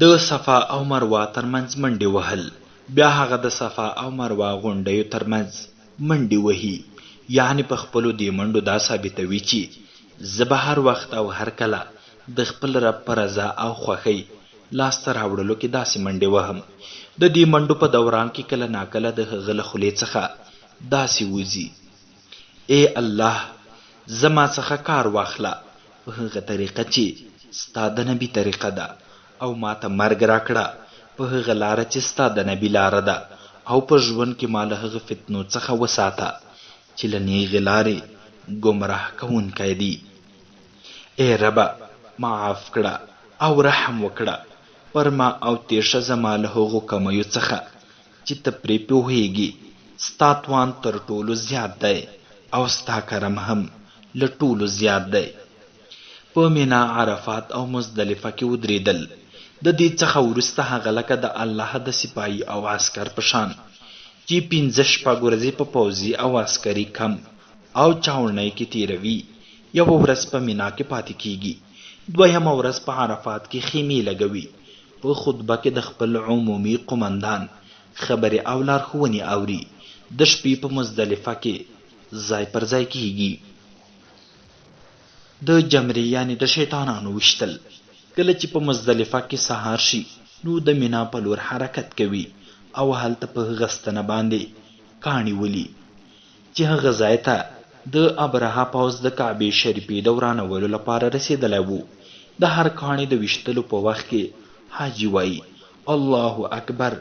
د صفا او مروه ترمنځ منډې وهل. بیا هغه د صفا او مروه غونډیو ترمنځ منډې وهي، یعنی په خپلو دې منډو دا ثابتوي چې زه به هر وخت او هر کله د خپل رب په رضا او خوښۍ لاسته راوړلو کې داسې منډې وهم. د دې منډو په دوران کې کله ناکله د هغه له خولې څخه داسې وځي: ای الله، زما څخه کار واخله په هغه طریقه چې ستا د نبي طریقه ده، او ما ته مرګ راکړه په هغه لاره چې ستا د نبي لاره ده، او په ژوند کې ما له هغه فتنو څخه وساته چې له نیغې لارې ګمراه کوونکی دي. ای ربه، معاف کړه او رحم وکړه پر ما او تیر شه زما له هغو کمیو څخه چې ته پرې پوهیږي. ستا توان تر ټولو زیات دی او ستا کرم هم له ټولو زیات دی. په مینا، عرفات او مزدلفه کې ودرېدل. د دې څخه وروسته هغه لکه د الله د سپایي او عسکر په شان چې 5 ورځې په پوځي او عسکري کم او چاوڼۍ کې تیروي، یوه ورځ په مینا کې پاتې کیږي، دویمه ورځ په عرفات کې خیمې لګوي، په خطبه کې د خپل عمومي قومندان خبرې او لارښوونې اوري، د شپې په مزدلفه کې ځای پر ځای کیږي. د جمرې یعنی د شیطانانو وشتل. کله چې په مزدلفه کې سهار شي نو د مینا په لور حرکت کوي او هلته په هغه ستنه باندې کاڼي ولي چې هغه ځای ته د ابرهه پوځ د کعبې شریفې د ورانولو لپاره رسېدلی و. د هر کاڼي د ویشتلو په وخت کې حاجي وایي: الله اکبر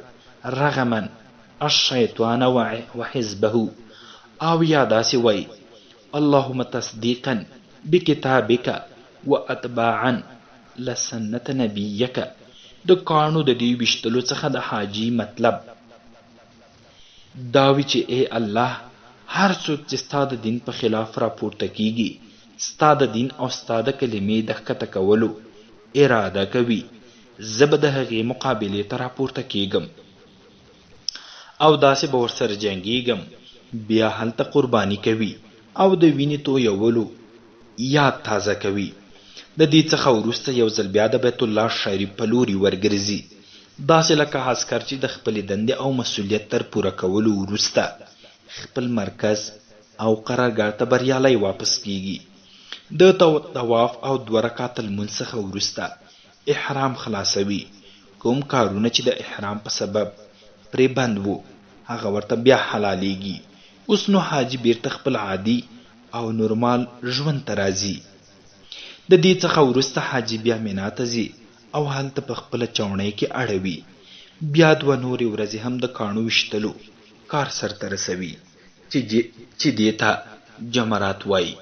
رغما الشیطان وحزبه، او یا داسې وایي: اللهم تصدیقا بکتابک واتباعا لسنت نبیک. د کاڼو د دې ویشتلو څخه د حاجي مطلب دا وي چې ای الله، هر څوک چې ستا د دین په خلاف راپورته کیږي، ستا د دین او ستا د کلمې د ښکته کولو اراده کوي، زه به د هغې مقابلې ته راپورته کیږم او داسې به ورسره جنګیږم. بیا هلته قرباني کوي او د وینې تویولو یاد تازه کوي. د دې څخه وروسته یو ځل بیا د بیت الله شریف په لوري ورګرځي، داسې لکه عسکر چې د خپلې دندې او مسؤلیت تر پوره کولو وروسته خپل مرکز او قرارګاه ته بریالی واپس کیږي. د طواف او 2 رکعته لمونځ څخه وروسته احرام خلاصوي. کوم کارونه چې د احرام په سبب پرې بند وو هغه ورته بیا حلالیږي. اوس نو حاجي بیرته خپل عادي او نورمال ژوند ته راځي. د دې څخه وروسته حاجي بیا مینا ته ځي او هلته په خپله چوڼۍ کې اړوي. بیا 2 نورې ورځې هم د کاڼو ویشتلو کار سرته رسوي چې دې ته جمرات وایي.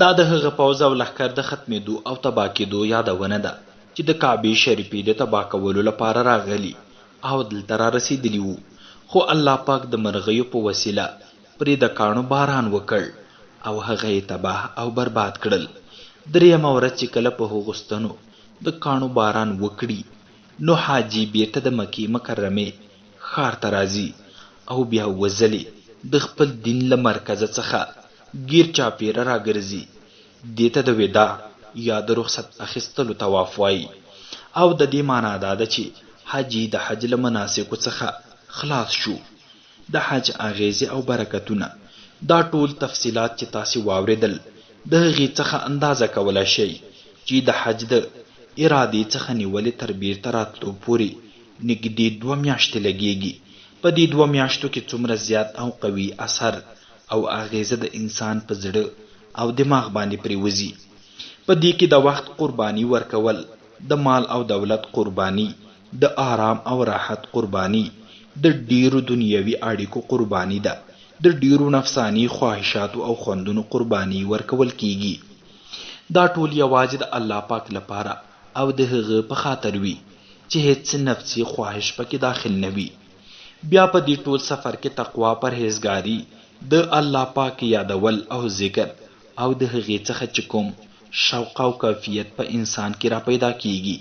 دا د هغه پوځ او لښکر د ختمېدو او تباه کېدو یادونه ده چې د کعبې شریفې د تباه کولو لپاره راغلي او دلته را رسېدلي وو. خو الله پاک د مرغیو په وسیله پرې د کاڼو باران وکړ او هغه یې تباه او برباد کړل. 3مه ورځ چې کله په هغو ستنو د کاڼو باران وکړي نو حاجي بیرته د مکې مکرمې ښار ته راځي او بیا وځلې د خپل دین له مرکزه څخه ګیر چاپیره راګرځي. دې ته د وداع یا د رخصت اخیستلو طواف وایي، او د دې معنا دا ده چې حاجي د حج له مناسکو څخه خلاص شو. د حج اغیزې او برکتونه، دا ټول تفصیلات چې تاسې واورېدل د هغې څخه اندازه کولی شئ چې د حج د ارادې څخه نیولې تر بیرته راتلو پورې نږدې 2 میاشتې لګیږي. په دې 2 میاشتو کې څومره زیات او قوي اثر او اغیزه د انسان په زړه او دماغ باندې پریوزي. په دې کې د وخت قرباني ورکول، د مال او دولت قرباني، د آرام او راحت قرباني، د ډیرو دنیوي اړیکو قرباني ده، د ډیرو نفسانی خواهشاتو او خوندونو قرباني ورکول کیږي. دا ټول یوازې د الله پاک لپاره او د هغه په خاطر وي چې هیڅ نفسي خواهش پکې داخل نه وي. بیا په دې ټول سفر کې تقوا، پرهیزګاري، د الله پاک یادول او ذکر او د هغې څخه چې کوم شوق او کیفیت په انسان کې را پیدا کیږي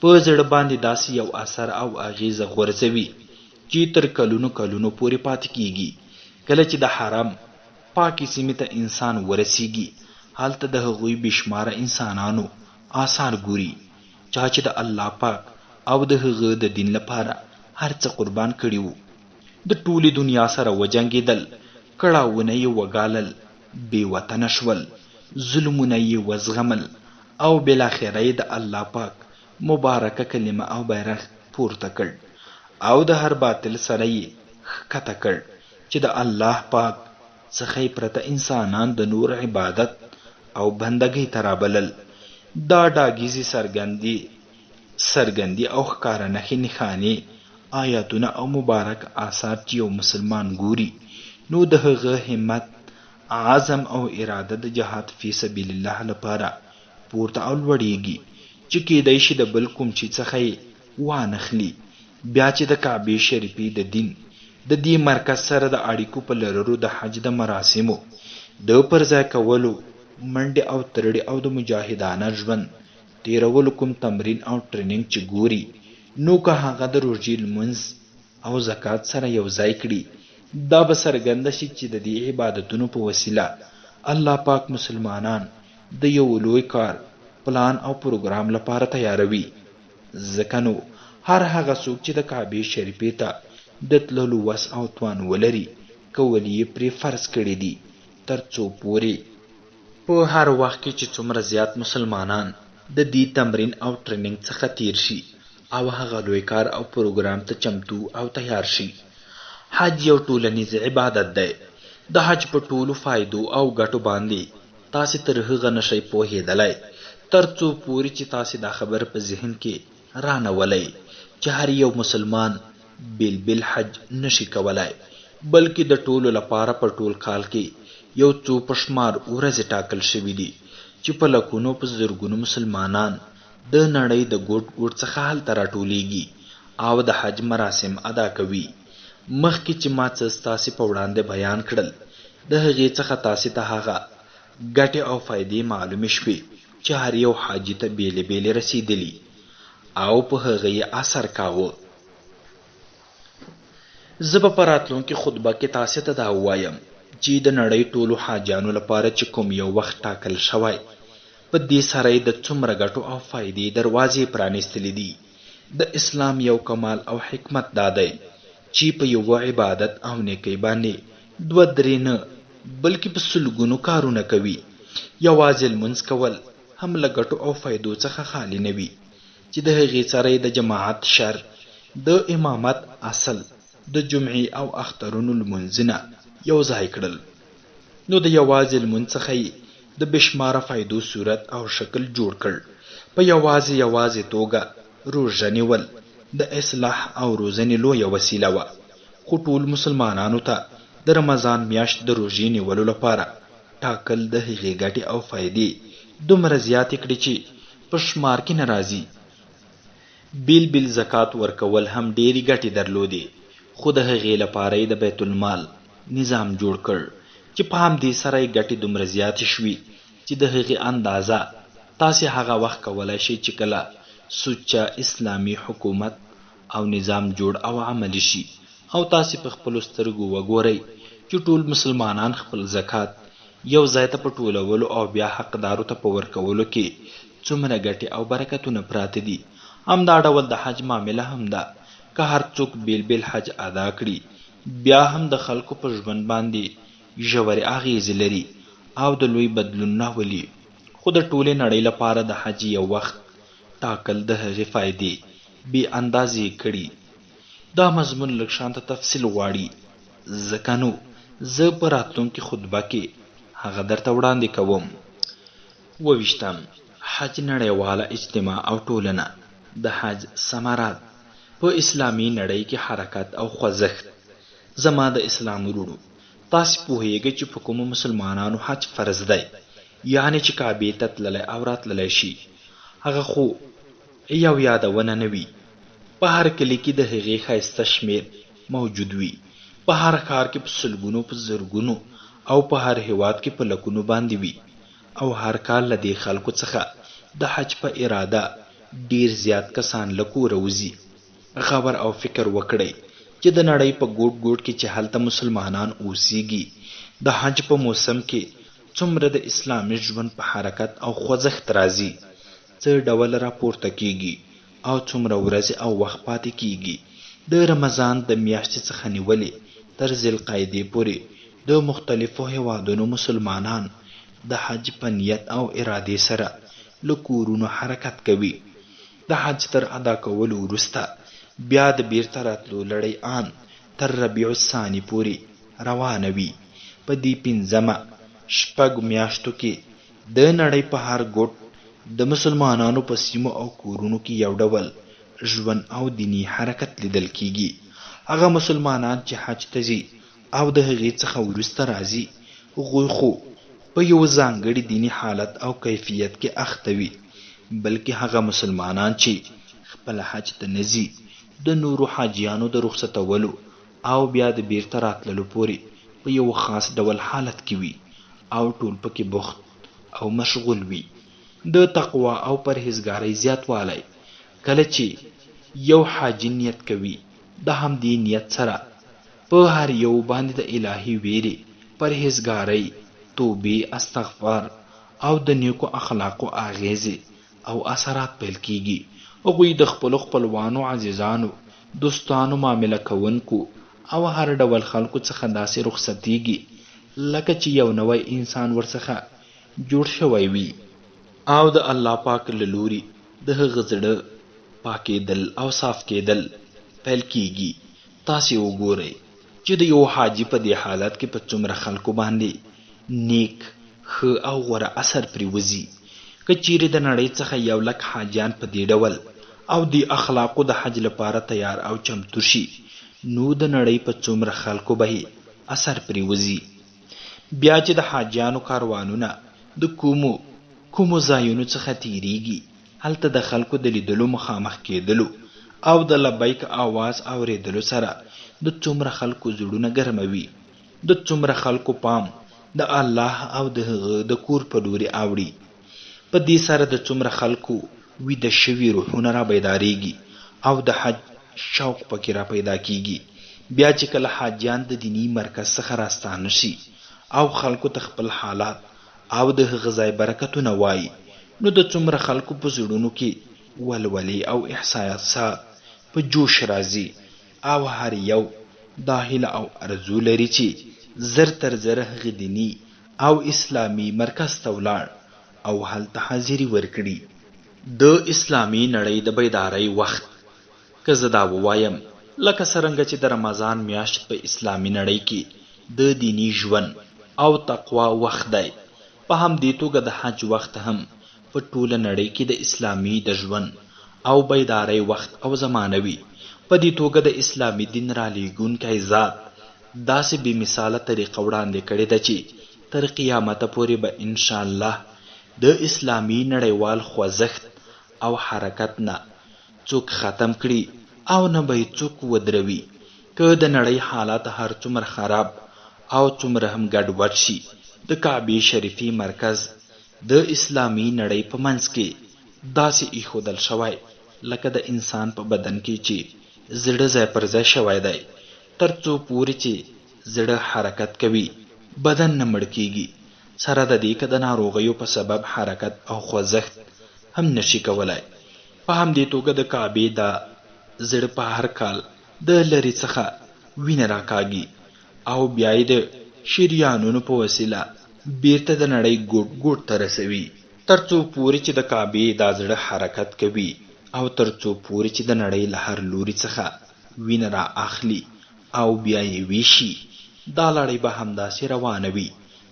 په زړه باندې داسې یو اثر او اغیزه غورځوي چې تر کلونو کلونو پورې پاتې کیږي. کله چې د حرم پاکې سیمې ته انسان ورسیږي هلته د هغوی بشماره انسانانو آثار ګوري چا چې د الله پاک او د هغه د دین لپاره هر څه قربان کړي وو. د ټولې دنیا سره وجنګېدل، کړاوونه یې وګالل، بې وطنه شول، ظلمونه یې وزغمل او بالاخره یې د الله پاک مبارکه کلمه او بیرغ پورته کړ او د هر باطل سره یې ښکته کړ چې د الله پاک څخه یې پرته انسانان د نور عبادت او بندګۍ ته رابلل. دا ډاګیزې څرګندي او ښکاره نښې نښانې، آیاتونه او مبارک آثار چې یو مسلمان ګوري، نو د هغه همت، عزم او اراده د جهاد فی سبیل الله لپاره پورته او لوړیږي چې کیدای شي د بل کوم چی څخه یې وانخلي. بیا چې د کعبې شریفې د دین د دې مرکز سره د اړیکو په لرلو د حج د مراسمو د پرځای کولو، منډې او ترړې او د مجاهدانه ژوند تیرولو کوم تمرین او ټریننګ چې ګوري، نو که هغه د روژې لمونځ او زکات سره یو ځای کړي، دا به څرګنده شي چې د دې عبادتونو په وسیله الله پاک مسلمانان د یو لوی کار، پلان او پروګرام لپاره تیاروي. ځکه نو هر هغه څوک چې د کعبې شریفې ته د تللو وس او توان ولري، کول یې پرې فرض کړي دي، تر څو پورې په هر وخت کې چې څومره زیات مسلمانان د دې تمرین او ټریننګ څخه تیر شي او هغه لوی کار او پروګرام ته چمتو او تیار شي. حج یو ټولنیز عبادت دی. د حج په ټولو فایدو او ګټو باندې تاسې تر هغه نشئ پوهېدلی تر څو پورې چې تاسې دا خبر په ذهن کې رانولئ چې هر یو مسلمان بیل حج نشي کولای، بلکې د ټولو لپاره په ټول کال کې یو څو په شمار ورځې ټاکل شوي دي چې په لکونو په زرګونو مسلمانان د نړۍ د ګوټ ګوټ څخه هلته راټولیږي او د حج مراسم ادا کوي. مخکې چې ما څه ستاسې په وړاندې بیان کړل، د هغې څخه تاسې ته هغه ګټې او فایدې معلومې شوې چې هر یو حاجي ته بیلې بیلې رسیدلي او په هغه یې اثر کاوه. زه به په راتلونکې خطبه کې تاسې ته دا ووایم چې د نړۍ ټولو حاجیانو لپاره چې کوم یو وخت ټاکل شوی، په دې سره یې د څومره ګټو او فایدې دروازې پرانیستلې دي. د اسلام یو کمال او حکمت دا دی چې په یو عبادت او نیکۍ باندې دوه درې نه بلکې په سلګونو کارونه کوي. یوازې لمونځ کول هم له ګټو او فایدو څخه خالی نه وي چې د هغې سره د جماعت شرط، د امامت اصل، د جمعې او اخترونو لمونځونه یو ځای کړل، نو د یوازې لمونځ څخه یې د بشماره فایدو صورت او شکل جوړ کړ. په یوازې توګه روژه نیول د اصلاح او روزنې لویه وسیله وه، خو ټول مسلمانانو ته د رمضان میاشت د روژې نیولو لپاره ټاکل د هغې ګټې او فایدې دومره زیاتې کړې چې په شمار کې نه راځي. بیل زکات ورکول هم ډېرې ګټې درلودې، خو د هغې لپاره یې د بیت المال نظام جوړ کړ چې په همدې سره یې ګټې دومره زیاتې شوې چې د هغې اندازه تاسې هغه وخت کولی شئ چې کله سوچه اسلامي حکومت او نظام جوړ او عملی شي او تاسې په خپلو سترګو وګورئ چې ټول مسلمانان خپل زکات یو ځای ته په ټولولو او بیا حقدارو ته په ورکولو کې څومره ګټې او برکتونه پراته دي. همدا ډول د حج معامله هم ده. که هر څوک بیل حج ادا کړي، بیا هم د خلکو په ژوند باندې ژورې اغیزې لري او د لوی بدلون راولي. خو د ټولې نړۍ لپاره د حج یو وخت ټاکل د هغې فایدې بې اندازې کړي. دا مضمون لږ شانته تفصیل غواړي، ځکه نو زه په راتلونکې خطبه کې هغه درته وړاندې کوم. 22 حج نړیواله اجتماع او ټولنه. د حج ثمرات په اسلامي نړۍ کې حرکت او خوځښت. زما د اسلام ورونو، تاسې پوهیږئ چې په کومو مسلمانانو حج فرض دی، یعنی چې کعبې ته تللی او راتللی شي. هغه خو یو یادونه نه وي. په هر کلي کې د هغې ښایسته شمیر موجود وي، په هر ښار کې په سلګونو په زرګونو او په هر هیواد کې په لکونو باندې وي، او هر کال له دې خلکو څخه د حج په اراده ډیر زیات کسان له کوره وځي. غور او فکر وکړئ چې د نړۍ په ګوټ ګوټ کې چې هلته مسلمانان اوسیږي، د حج په موسم کې څومره د اسلامي ژوند په حرکت او خوځښت راځي، څه ډول راپورته کیږي، او څومره ورځې او وخت پاتې کیږي. د رمضان د میاشتې څخه نیولې تر ذوالقعدې پورې د مختلفو هیوادونو مسلمانان د حج په نیت او ارادې سره له کورونو حرکت کوي. د حج تر ادا کولو وروسته بیا د بیرته راتلو لړۍ آن تر ربیع الثاني پورې روانه وي. په دې 5 شپږ میاشتو کې د نړۍ په هر ګوټ د مسلمانانو په سیمو او کورونو کې یو ډول ژوند او دینی حرکت لیدل کیږي. هغه مسلمانان چې حج ته ځي او د هغې څخه وروسته راځي هغوی خو په یو ځانګړي دینی حالت او کیفیت کې اخته وي، بلکې هغه مسلمانان چې خپل حج ته نه ځي د نورو حاجیانو د رخصتولو او بیا د بیرته راتللو پورې په یو خاص ډول حالت کې وي او ټول پکې بوخت او مشغول وي. د تقوا او پرهیزګارۍ زیاتوالی کله چې یو حاجی نیت کوي د همدې نیت سره په هر یو باندې د الهي ویرې، پرهیزګارۍ، توبې، استغفار او د نیکو اخلاقو اغیزې او اثرات پیل کیږي. هغوی د خپلو خپلوانو، عزیزانو، دوستانو، معامله کوونکو او هر ډول خلکو څخه داسې رخصتیږي لکه چې یو نوی انسان ورڅخه جوړ شوی وي او د الله پاک له لوري د هغه زړه پاکېدل او صاف کېدل پیل کیږي. تاسې وګورئ چې د یو حاجي په دې حالت کې په څومره خلکو باندې نیک، ښه او غوره اثر پرېوځي. که چیرې د نړۍ څخه 100,000 حاجیان په دې ډول او د اخلاقو د حج لپاره تیار او چمتو شي، نو د نړۍ په څومره خلکو به اثر پرېوځي. بیا چې د حاجیانو کاروانونه د کومو ځایونو څخه تیریږي، هلته د خلکو د لیدلو، مخامخ کېدلو او د لبیک आवाज اورېدلو سره د څومره خلکو زړونه ګرموي، د څومره خلکو پام د الله او د هغه د کور په لوري اوړي. په دې سره د څومره خلکو ویده شوي روحونه را بیداریږي او د حج شوق پکې را پیدا کیږي. بیا چې کله حاجیان د دینی مرکز څخه راستانه شي او خلکو ته خپل حالات او د هغه ځای برکتونه وایي، نو د څومره خلکو په زړونو کې ولولې او احساسات په جوش راځي او هر یو دا هیله او ارزو لري چې زر تر زره هغه دینی او اسلامي مرکز ته ولاړ او هلته حاضري ورکړي. د اسلامي نړۍ د بیدارۍ وخت که زه دا ووایم لکه څرنګه چې د رمضان میاشت په اسلامي نړۍ کې د دینی ژوند او تقوا وخت دی، په همدې توګه د حج وخت هم په ټوله نړۍ کې د اسلامي د ژوند او بیدارۍ وخت او زمانه وي. په دې توګه د اسلامي دین را لیږونکی ذات داسې بې مثاله طریقه وړاندې کړې ده چې تر قیامته پورې به انشاءالله د اسلامي نړیوال خوځښت او حرکت نه څوک ختم کړي او نه به یې څوک ودروي. که د نړۍ حالات هر څومره خراب او څومره هم ګډوډ شي، د کعبې شریفي مرکز د اسلامي نړۍ په منځ کې داسې ایښودل شوی لکه د انسان په بدن کې چې زړه ځای پر ځای شوی دی. تر څو پورې چې زړه حرکت کوي بدن نه مړ کیږي، سره د دې که د ناروغیو په سبب حرکت او خوځښت هم نشي کولای. په همدې توګه د کعبې دا زړه په هر کال د لرې څخه وینه راکاږي او بیا یې د شریانونو په وسیله بیرته د نړۍ ګوټ ګوټ ته رسوي، تر څو پورې چې د کعبې دا زړه حرکت کوي او تر څو پورې چې د نړۍ له هر لوري څخه وینه را اخلي او بیا یې ویشي. دا لړۍ به همداسې روانه وي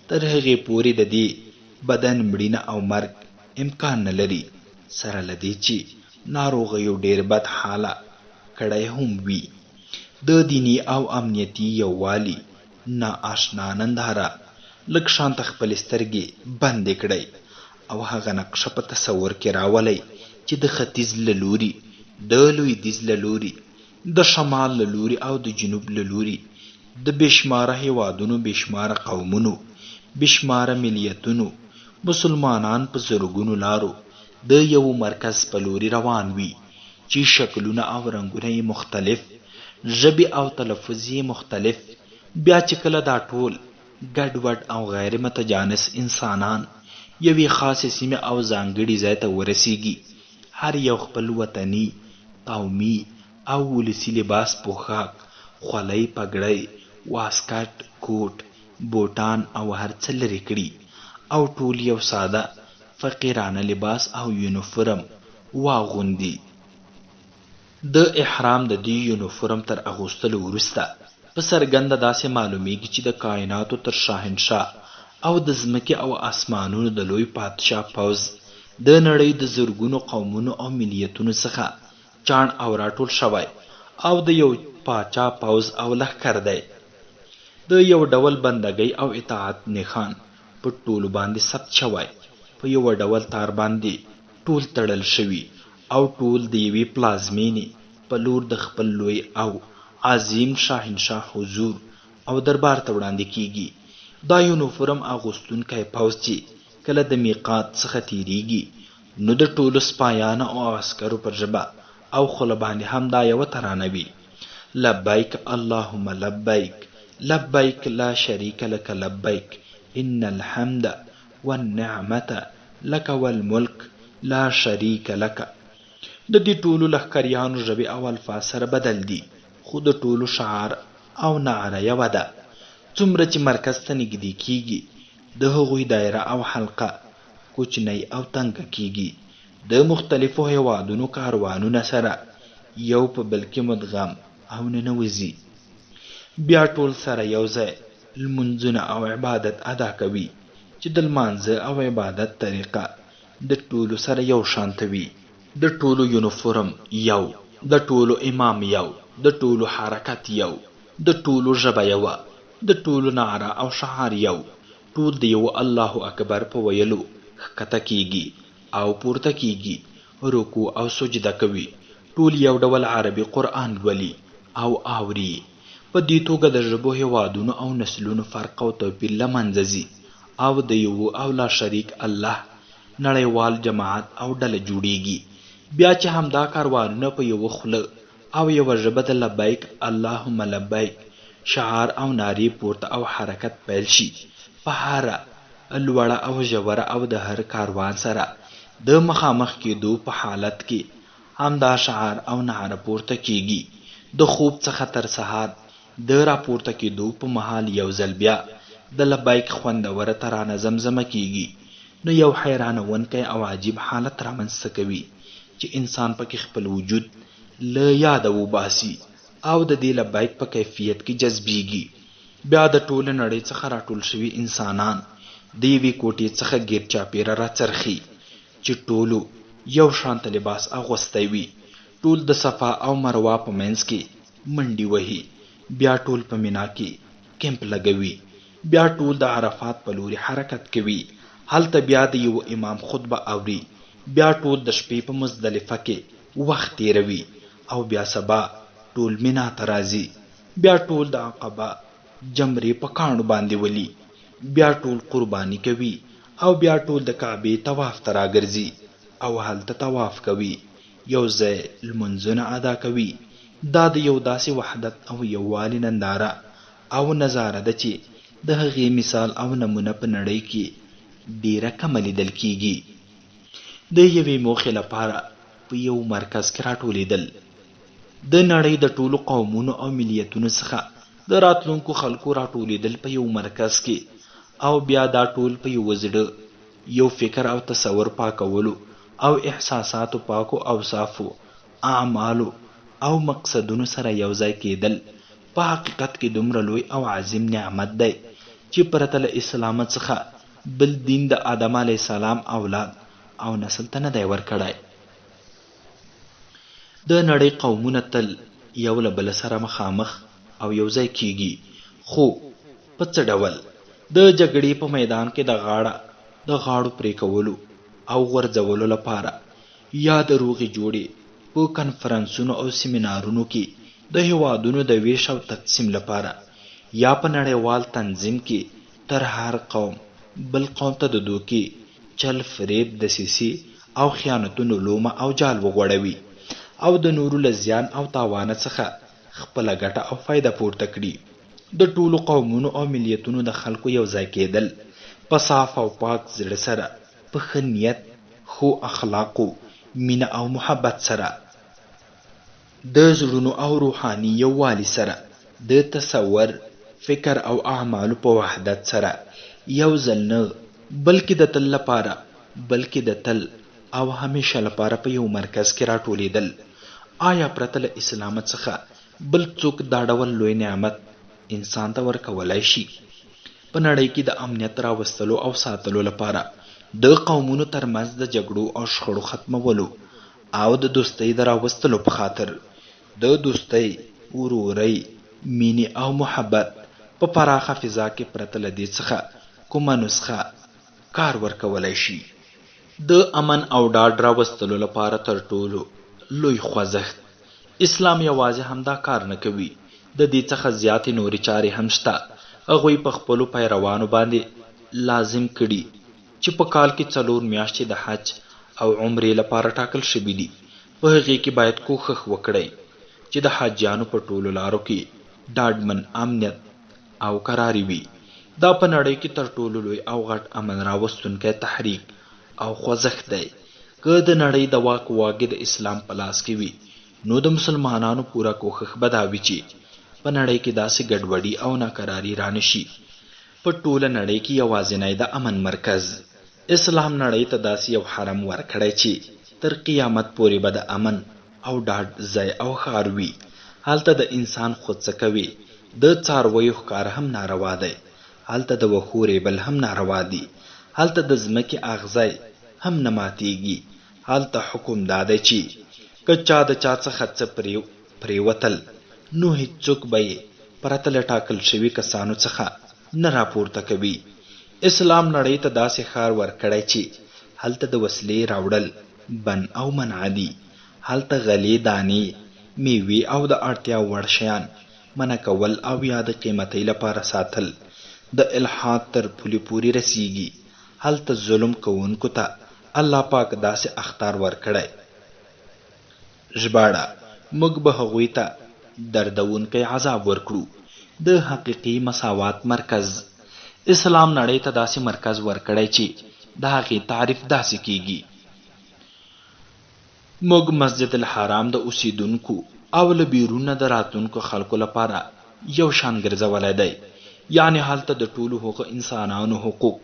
تر هغې پورې د دې بدن مړینه او مرګ امکان نه لري، سره له دې چې ناروغیو ډېر بد حاله کړی هم وي. د دیني او امنیتي یووالي ناآشنا ننداره لږ شانته خپلې سترګې بندې کړئ او هغه نقشه په تصور کې راولئ چې د ختیځ له لوري، د لویدیځ له لوري، د شمال له لوري او د جنوب له لوري د بېشماره هیوادونو، بېشماره قومونو، بېشماره ملیتونو مسلمانان په زرګونو لارو د یو مرکز په لوري روان وي چې شکلونه او رنګونه یې مختلف، ژبې او تلفظ یې مختلف. بیا چې کله دا ټول ګډوډ او غیر متجانس انسانان یوې خاصې سیمې او ځانګړي ځای ته ورسیږي، هر یو خپل وطني قومي او ولسی لباس پوښاک، خولۍ، پګړۍ، واسکټ، کوټ، بوټان او هر څه لرې کړي او ټول یو ساده فقیرانه لباس او یونیفورم واغوندي. د احرام د دې یونیفورم تر اغوستلو وروسته په څرګنده داسې معلومیږي چې د کائناتو تر شاهنشاه او د ځمکې او اسمانونو د لوی پادشاه پوځ د نړۍ د زرګونو قومونو او ملیتونو څخه چاڼ او راټول شوی او د یو پاچا پوځ او لښکر دی. د یو ډول بندګۍ او اطاعت نښان په ټولو باندې ثبت شوی، په یو ډول تار باندې ټول تړل شوي او ټول د یوې پلازمینې په لور د خپل لوی او عظیم شاهنشاه حضور او دربار ته وړاندې کیږي. دا یونیفورم اغوستونکی پوځ چې کله د میقات څخه تیریږي نو د ټولو سپایانو او عسکرو پر ژبه او خوله باندې هم دا یوه ترانه وي: لبیک اللهم لبیک لبیک لا شریک لک لبیک ان الحمد والنعمت لک والملک لا شریک لک. د دې ټولو لښکریانو ژبې او الفاظ سره بدل دي، خو د ټولو شعار او نعره یوه ده. څومره چې مرکز ته نږدې کیږي د هغوی دایره او حلقه کوچنۍ او تنګه کیږي. د مختلفو هیوادونو کاروانونه سره یو په بل کې مدغم او ننوځي، بیا ټول سره یو ځای لمونځونه او عبادت ادا کوي چې د لمانځه او عبادت طریقه د ټولو سره یو شانته وي. د ټولو یونیفورم یو، د ټولو امام یو، د ټولو حرکت یو، د ټولو ژبه یوه، د ټولو نعره او شعار یو. ټول د یو الله اکبر په ویلو ښکته کیږي او پورته کیږي، رکوع او سجده کوي. ټول یو ډول عربي قرآن لولي او اوري. په دې توګه د ژبو، هیوادونو او نسلونو فرق او توپیر له منځه ځي او د یو او لا شریک الله نړیوال جماعت او ډله جوړیږي. بیا چې همدا کاروانونه په یوه خوله او یوه ژبه د لبیک اللهم لبیک شعار او نارې پورته او حرکت پیل شي، په هره لوړه او ژوره او د هر کاروان سره د مخامخ کېدو په حالت کې همدا شعار او نعره پورته کیږي. د خوب څخه تر سهار د راپورته کېدو په مهال یو ځل بیا د لبیک خوندوره ترانه زمزمه کیږي، نو یو حیرانونکی او عجیب حالت رامنځته کوي چې انسان پکې خپل وجود له یاده وباسي او د دې لبیک په کیفیت کې جذبیږي. بیا د ټوله نړۍ څخه راټول شوي انسانان د یوې کوټې څخه ګیر چاپیره راڅرخي چې ټولو یو شانته لباس اغوستی وي. ټول د صفا او مروه په منځ کې منډې وهي، بیا ټول په مینا کې کیمپ لګوي، بیا ټول د عرفات په لوري حرکت کوي. هلته بیا د یو امام خطبه اوري، بیا ټول د شپې په مزدلفه کې وخت تیروي او بیا سبا ټول مینا ته راځي، بیا ټول د عقبه جمرې په کاڼو باندې ولي، بیا ټول قرباني کوي او بیا ټول د کعبې طواف ته راګرځي او هلته طواف کوي، یو ځای لمونځونه ادا کوي. دا د یو داسې وحدت او یووالي ننداره او نظاره ده چې د هغې مثال او نمونه په نړۍ کې ډیره کمه لیدل کیږي. د یوې موخې لپاره په یو مرکز کې راټولېدل، د نړۍ د ټولو قومونو او ملیتونو څخه د راتلونکو خلکو راټولېدل په یو مرکز کې، او بیا دا ټول په یو زړه، یو فکر او تصور پاکولو او احساساتو پاکو اوصافو، اعمالو او مقصدونو سره یو ځای کېدل په حقیقت کې دومره لوی او عظیم نعمت دی چې پرته له اسلام څخه بل دین د آدم علیه السلام اولاد او نسل ته نه دی ورکړی. د نړۍ قومونه تل یو له بل سره مخامخ او یو ځای کیږي، خو په څه ډول؟ د جګړې په میدان کې د غاړو پرې کولو او غورځولو لپاره، یا د روغې جوړې په کنفرانسونو او سیمینارونو کې د هیوادونو د ویش او تقسیم لپاره، یا په نړیوال تنظیم کې تر هر قوم بل قوم ته د دوکې، چل، فریب، دسیسې او خیانتونو لومه او جال وغوړوي او د نورو له زیان او تاوانه څخه خپله ګټه او فایده پورته کړي. د ټولو قومونو او ملیتونو د خلکو یو ځای کېدل په صاف او پاک زړه سره، په ښه نیت، ښو اخلاقو، مینه او محبت سره. د زړونو او روحاني یووالي سره، د تصور، فکر او اعمالو په وحدت سره یو ځل نه بلکې د تل لپاره، بلکې د تل او همیشه لپاره په یو مرکز کې راټولېدل. آیا پرته له اسلام څخه بل څوک دا ډول لوی نعمت انسان ته ورکولای شي؟ په نړۍ کې د امنیت راوستلو او ساتلو لپاره، د قومونو ترمنځ د جګړو او شخړو ختمولو او د دوستۍ د راوستلو په خاطر د دوستۍ، ورورۍ، مینې او محبت په پراخه فضا کې پرته له دې څخه کومه نسخه کار ورکولای شي؟ د امن او ډاډ راوستلو لپاره تر ټولو لوی خوځښت اسلام یوازې همدا کار نه کوي، د دې څخه زیاتې نورې چارې هم شته. هغوی په خپلو پیروانو باندې لازم کړي چې په کال کې 4 میاشتې د حج او عمرې لپاره ټاکل شوي دي. په هغې کې باید کوښښ وکړئ چې د حاجیانو په ټولو لارو کې ډاډمن امنیت او قراري وي. دا په نړۍ کې تر ټولو لوی او غټ امن راوستونکی تحریک او خوځښت دی. که د نړۍ د واک واګې د اسلام په لاس کې وي، نو د مسلمانانو پوره کوښښ به دا وي چې په نړۍ کې داسې ګډوډي او ناقراري رانشي. په ټوله نړۍ کې یوازینی د امن مرکز اسلام نړۍ ته داسې یو حرم ورکړی چې تر قیامت پورې به د امن او ډاډ ځای او ښار وي. هلته د انسان خود څه کوي، د څارویو ښکار هم ناروا دی، هلته د وښو ریبل هم ناروا دي، هلته د ځمکې اغزی هم نه ماتیږي. هلته حکم دا دی چې که چا د چا څخه څه پریوتل، نو هیڅوک به یې پرته له ټاکل شوي کسانو څخه نه راپورته کوي. اسلام نړۍ ته داسې ښار ورکړی چې هلته د وسلې راوړل بند او منع دي، هلته غلې، دانې، میوې او د اړتیا وړ شیان منع کول او یا د قیمتۍ لپاره ساتل د الحاد تر پولې پورې رسیږي. هلته ظلم کوونکو ته الله پاک داسې اخطار ورکړی. ژباړه: موږ به هغوی ته دردونکی عذاب ورکړو. د حقیقي مساوات مرکز اسلام نړۍ ته داسې مرکز ورکړی چې د هغې تعریف داسې کیږي: موږ مسجد الحرام د اوسیدونکو او له بیرونه د راتلونکو خلکو لپاره یو شان ګرځولی دی. یعنی هلته د ټولو هغو انسانانو حقوق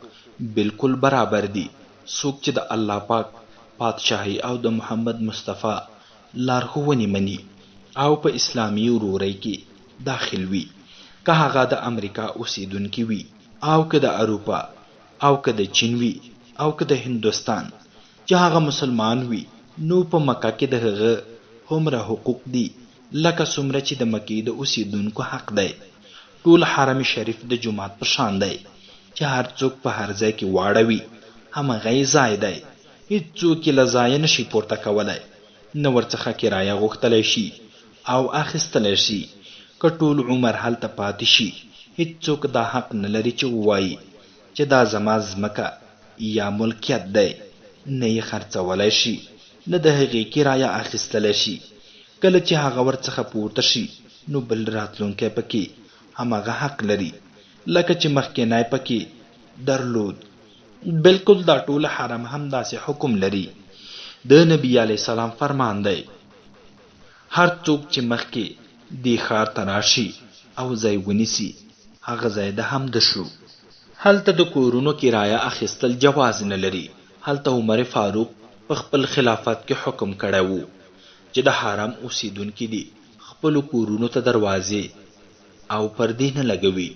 بالکل برابر دي، څوک چې د الله پاک پادشاهي او د محمد مصطفی لارښوونې مني او په اسلامي ورورۍ کې داخل وي، که هغه د امریکا اوسیدونکي وي او که د اروپا او که د چین وي او که د هندوستان. چې هغه مسلمان وي، نو په مکه کې د هغه هومره حقوق دي لکه څومره چې د مکې د اوسیدونکو حق دی. ټول حرم شریف د جومات په شان دی چې هر څوک په هر ځای کې واړوي، همغه یې ځای دی. هیڅوک یې له ځایه نشي پورته کولی، نه ورڅخه کرایه غوښتلی شي او اخیستلی شي. که ټول عمر هلته پاتې شي، هیڅوک دا حق نه لري چې ووایي چې دا زما ځمکه یا ملکیت دی. نه یې خرڅولی شي، نه د هغې کرایه اخیستلی شي. کله چې هغه ورڅخه پورته شي، نو بل راتلونکی پکې همغه حق لري لکه چې مخکینی پکې درلود. بالکل دا ټول حرم هم داسې حکم لري. د نبی علیه السلام فرمان دی: هر څوک چې مخکې دې ښار ته راشي او ځای ونیسي، هغه ځای د حمد شو. هلته د کورونو کرایه اخیستل جواز نه لري. هلته عمر فاروق په خپل خلافت کې حکم کړی وو چې د حرم اوسیدونکي دي خپلو کورونو ته دروازې او پردې نه لګوي،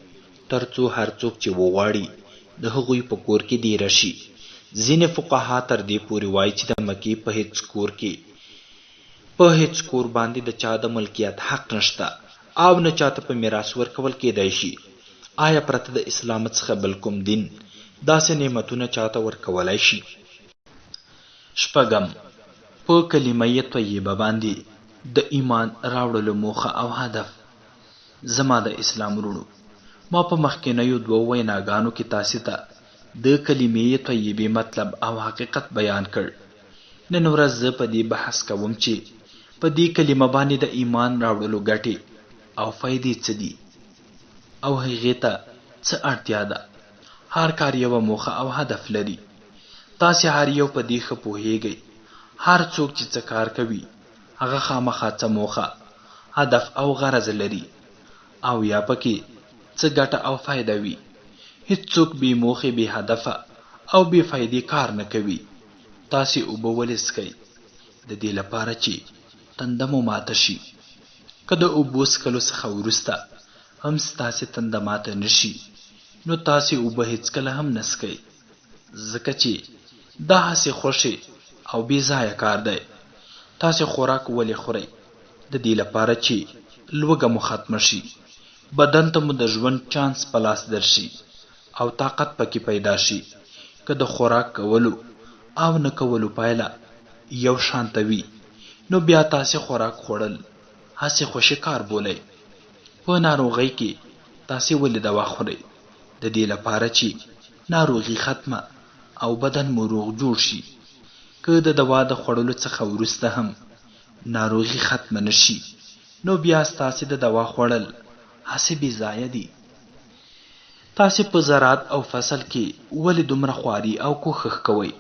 ترڅو هر څوک چې وغواړي د هغوی په کور کې دیره شي. ځینې فقها تر دې پورې وایي چې د مکې په هیڅ کور باندې د چا د ملکیت حق نشته او نه چاته په میراث ورکول کېدای شي. آیا پرته د اسلام څخه بل کوم دین داسې نعمتونه چاته ورکولای شي؟ شپږم، په کلمه طیبه باندې د ایمان راوړلو موخه او هدف. زما د اسلام ورونو، ما په مخکینیو 2 ویناګانو کې تاسې ته د کلمې طیبې مطلب او حقیقت بیان کړ. نن ورځ زه په دې بحث کوم چې په دې کلمه باندې د ایمان راوړلو ګټې او فایدې څه دي او هغې ته څه اړتیا ده. هر کار یوه موخه او هدف لري. تاسې هر یو په دې ښه پوهیږئ. هر څوک چې څه کار کوي، هغه خامخا څه موخه، هدف او غرض لري، او یا پکې څه ګټه او فایده وي. هیڅوک بې موخې، بې هدفه او بې فایدې کار نه کوي. تاسې اوبه ولې څښئ؟ د دې لپاره چې تنده مو ماته شي. که د اوبو څښلو څخه وروسته هم ستاسې تنده ماته نه شي، نو تاسې اوبه هیڅکله هم نه څښئ، ځکه چې دا هسې خوښې او بې ځایه کار دی. تاسې خوراک ولې خورئ؟ د دې لپاره چې لوږه مو ختمه شي، بدن ته مو د ژوند چانس په لاس درشي او طاقت پکې پیدا شي. که د خوراک کولو او نه کولو پایله یو شانته وي، نو بیا تاسې خوراک خوړل هسې خوشي کار بولئ. په ناروغۍ کې تاسې ولې دوا خورئ؟ د دې لپاره چې ناروغي ختمه او بدن مو روغ جوړ شي. که د دوا د خوړلو څخه وروسته هم ناروغي ختمه نشي، نو بیا ستاسې د دوا خوړل هسې بې ځایه دي. تاسې په زراعت او فصل کې ولې دومره خواري او کوښښ کوئ؟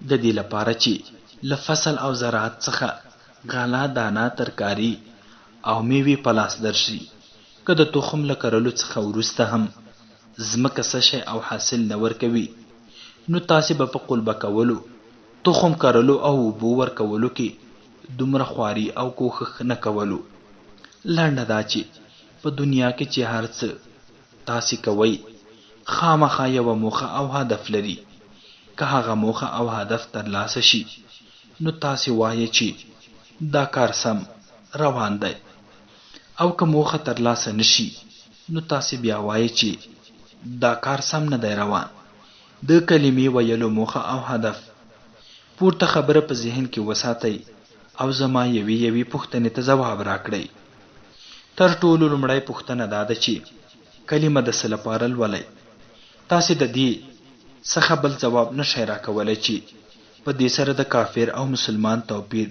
د دې لپاره چې له فصل او زراعت څخه غله دانه، ترکاري او میوې په لاس درشي. که د تخم له کرلو څخه وروسته هم ځمکه څه شی او حاصل نه ورکوي، نو تاسې به په قلبه کولو، تخم کرلو او اوبو ورکولو کې دومره خواري او کوښښ نه کولو. لنډه دا چې په دنیا کې چې هر څه تاسې کوئ، خامخا یوه موخه او هدف لري. که هغه موخه او هدف ترلاسه شي، نو تاسې وایئ چې دا کار سم روان دی، او که موخه ترلاسه نشي، نو تاسې بیا وایئ چې دا کار سم نه دی روان. د کلمې ویلو موخه او هدف. پورته خبره په ذهن کې وساتئ او زما یوې پوښتنې ته ځواب راکړئ. تر ټولو لومړی پوښتنه دا ده چې کلمه د څه لپاره لولئ؟ تاسې د دې څخه بل ځواب نشئ راکولی چې په دې سره د کافر او مسلمان توپیر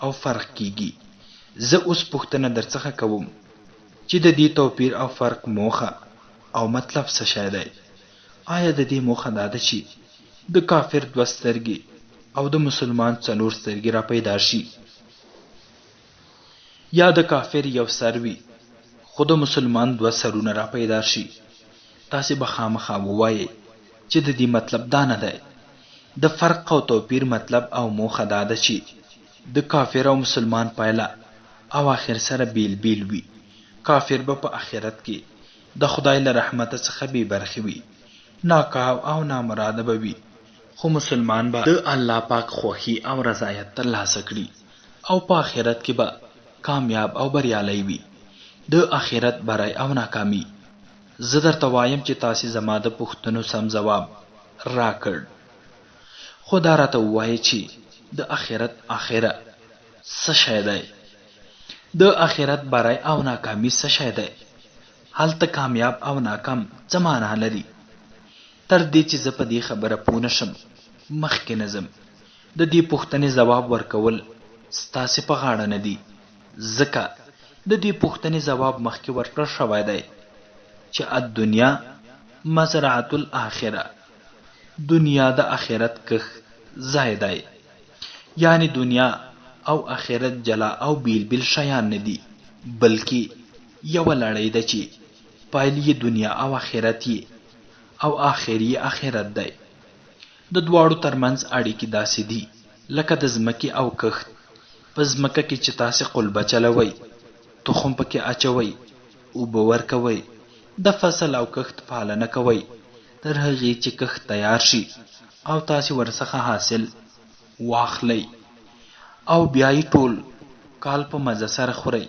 او فرق کیږي. زه اوس پوښتنه درڅخه کوم چې د دې توپیر او فرق موخه او مطلب څه شی دی؟ آیا د دې موخه دا ده چې د کافر 2 سترګې او د مسلمان 4 سترګې را پیدا شي، یا د کافر 1 سر وي خو د مسلمان 2 سرونه را پیدا شي؟ تاسې به خامخا ووایئ چې د دې مطلب دا نه دی. د فرق او توپیر مطلب او موخه دا ده چې د کافر او مسلمان پایله او آخر سره بیل بیل وي. کافر به په آخرت کې د خدای له رحمت څخه بې برخې وي، ناکام او نامراده به وي، خو مسلمان به د الله پاک خوښي او رضایت ترلاسه کړي او په آخرت کې به کامیاب او بریالی وي. د آخرت برای او ناکامي. زه درته وایم چې تاسې زما د پوښتنو سم ځواب راکړ، خو دا راته ووایئ چې د آخرت آخره څه شی دی؟ د آخرت برای او ناکامي څه شی دی؟ هلته کامیاب او ناکام څه معنا لري؟ تر دې چې زه په دې خبره پوه نشم، مخکې نه ځم. د دې پوښتنې ځواب ورکول ستاسې په غاړه نه دي، ځکه د دې پوښتنې ځواب مخکې ورکړل شوی دی چې الدنیا مزرعة الاخره، دنیا د آخرت کښت ځای دی. یعنی دنیا او آخرت جلا او بیل بیل شیان نه دي، بلکې یوه لړۍ ده چې پایلې دنیا او آخرت یې او آخري آخرت دی. د دواړو ترمنځ اړیکې داسې دي لکه د ځمکې او کښت. په ځمکه کې چې تاسې قلبه چلوئ، تخم پکې اچوئ، اوبه ورکوئ، د فصل او کښت پالنه کوئ، تر هغې چې کښت تیار شي او تاسې ورڅخه حاصل واخلئ او بیا یې ټول کال په مزه سره خورئ.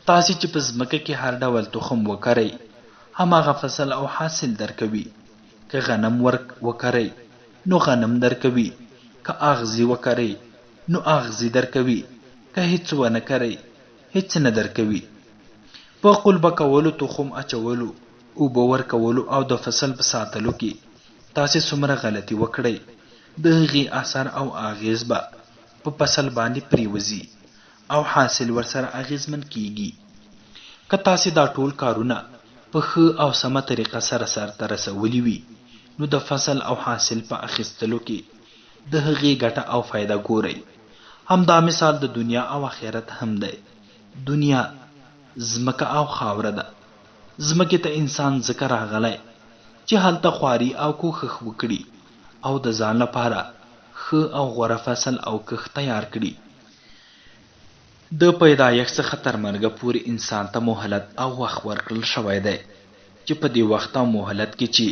تاسې چې په ځمکه کې هر ډول تخم وکرئ، هماغه فصل او حاصل درکوي. که غنم وکرئ نو غنم درکوي، که اغزي وکرئ نو اغزي درکوي، که هیڅ ونه کرئ هیڅ نه درکوي. په قلبه کولو، تخم اچولو، اوبه ورکولو او د فصل په ساتلو کې تاسې څومره غلطي وکړئ، د هغې اثر او اغیز به په فصل باندې پریوزي او حاصل ورسره اغیزمن کیږي. که تاسې دا ټول کارونه په ښه او سمه طریقه سره سرته رسولي وي، نو د فصل او حاصل په اخیستلو کې د هغې ګټه او فایده ګورئ همدا مثال د دنیا او آخرت هم دی. دنیا ځمکه او خاوره ده. ځمکې ته انسان ځکه راغلی چې هلته خواري او کوښښ وکړي او د ځان لپاره ښه او غوره فصل او کښت تیار کړي. د پیدایښت څخه تر مرګه پورې انسان ته مهلت او وخت ورکړل شوی دی چې په دې وخت او مهلت کې چې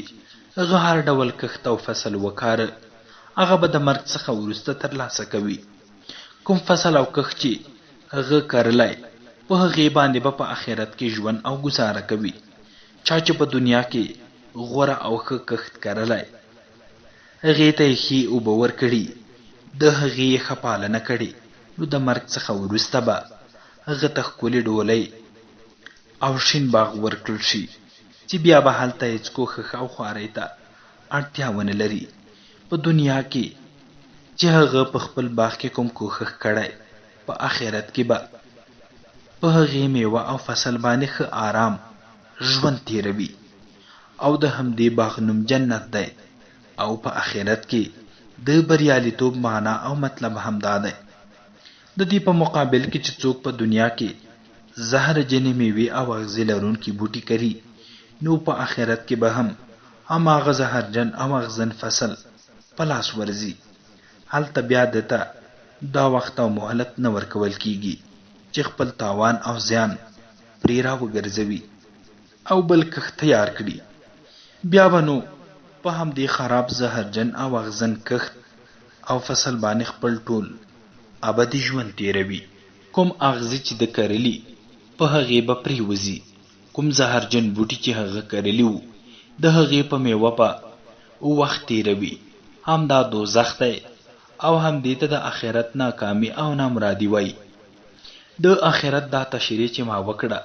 هغه هر ډول کښت او فصل وکاره هغه به د مرګ څخه وروسته ترلاسه کوي. کوم فصل او کښت چې هغه کرلی په هغې باندې به په آخرت کې ژوند او ګزاره کوي. چا چې په دنیا کې غوره او ښه کښت کرلی هغې ته یې ښې اوبه ورکړي، د هغې یې ښه پالنه کړې، نو د مرګ څخه وروسته به هغه ته ښکلې ډولۍ او شین باغ ورکړل شي چې بیا به هلته هېڅ کوښښ او خوارۍ ته اړتیا ونه لري. په دنیا کې چې هغه په خپل باغ کې کوم کوښښ کړی په آخرت کې به په هغې میوه او فصل باندې ښه آرام ژوند تیروي او د همدې باغ نوم جنت دی. او په آخرت کې د بریالیتوب معنا او مطلب همدا دی. د دې په مقابل کې چې څوک په دنیا کې زهرجنې میوې او اغزي لرونکي بوټي کري نو په آخرت کې به هم هماغه زهرجن او اغزن فصل په لاس ورځي. هلته بیا دته دا وخت او مهلت نه ورکول کیږي چې خپل تاوان او زیان پرې را وګرځوي او بل کښت تیار کړي. بیا به نو په همدې خراب زهرجن او اغزن کښت او فصل باندې خپل ټول ابدي ژوند تیروي. کوم اغزي چې د کرلي په هغې به پرېوځي، کوم زهرجن بوټي چې هغه کرلي وو د هغې په میوه به وخت تیروي. همدا دوزخ دی او همدې ته د آخرت ناکامي او نامرادي وایي. د آخرت دا تشریح چې ما وکړه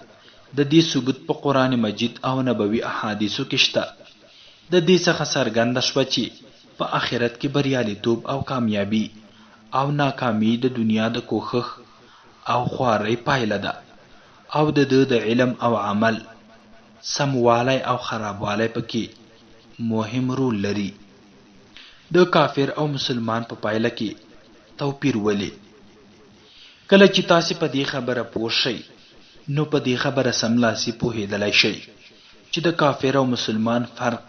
د دې ثبوت په قرآن مجید او نبوي احادیثو کې شته. د دې څخه څرګنده شوه چې په آخرت کې بریالیتوب او کامیابي او ناکامي د دنیا د کوښښ او خوارۍ پایله ده او د ده د علم او عمل سموالی او خرابوالی پکې مهم رول لري. د کافر او مسلمان په پایله کې توپیر ولې؟ کله چې تاسې په دې خبره پوه شئ نو په دې خبره سملاسي پوهېدلی شئ چې د کافر او مسلمان فرق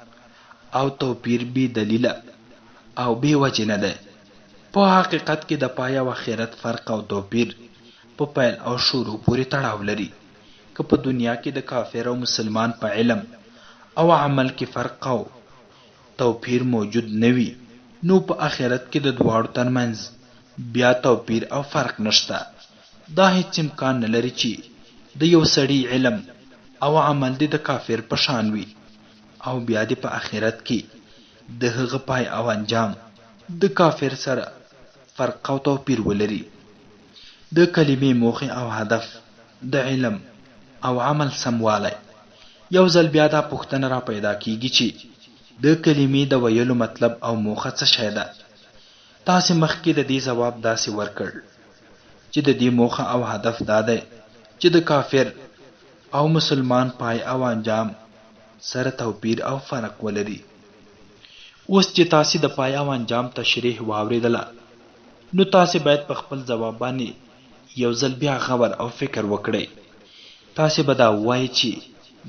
او توپیر بې دلیله او بې وجې نه دی. په حقیقت کې د پای او آخرت فرق او توپیر په پیل او شروع پورې تړاو لري. که په دنیا کې د کافر او مسلمان په علم او عمل کې فرق او توپیر موجود نه وي نو په آخرت کې د دواړو ترمنځ بیا توپیر او فرق نشته. دا هیڅ امکان نه لري چې د یو سړي علم او عمل د کافر په شان وي او بیا د په آخرت کې د هغه پای او انجام د کافر سره فرق او توپیر ولري. د کلمې موخې او هدف د علم او عمل سموالی. یو ځل بیا دا پوښتنه را پیدا کیږي چې د کلمې د ویلو مطلب او موخه څه شی ده؟ تاسې مخکې د دې ځواب داسې ورکړ چې د دې موخه او هدف دا دی چې د کافر او مسلمان پای او انجام سره توپیر او فرق ولري. اوس چې تاسې د پای او انجام تشریح واورېدله نو تاسې باید په خپل ځواب باندې یو ځل بیا غور او فکر وکړئ. تاسې به دا ووایئ چې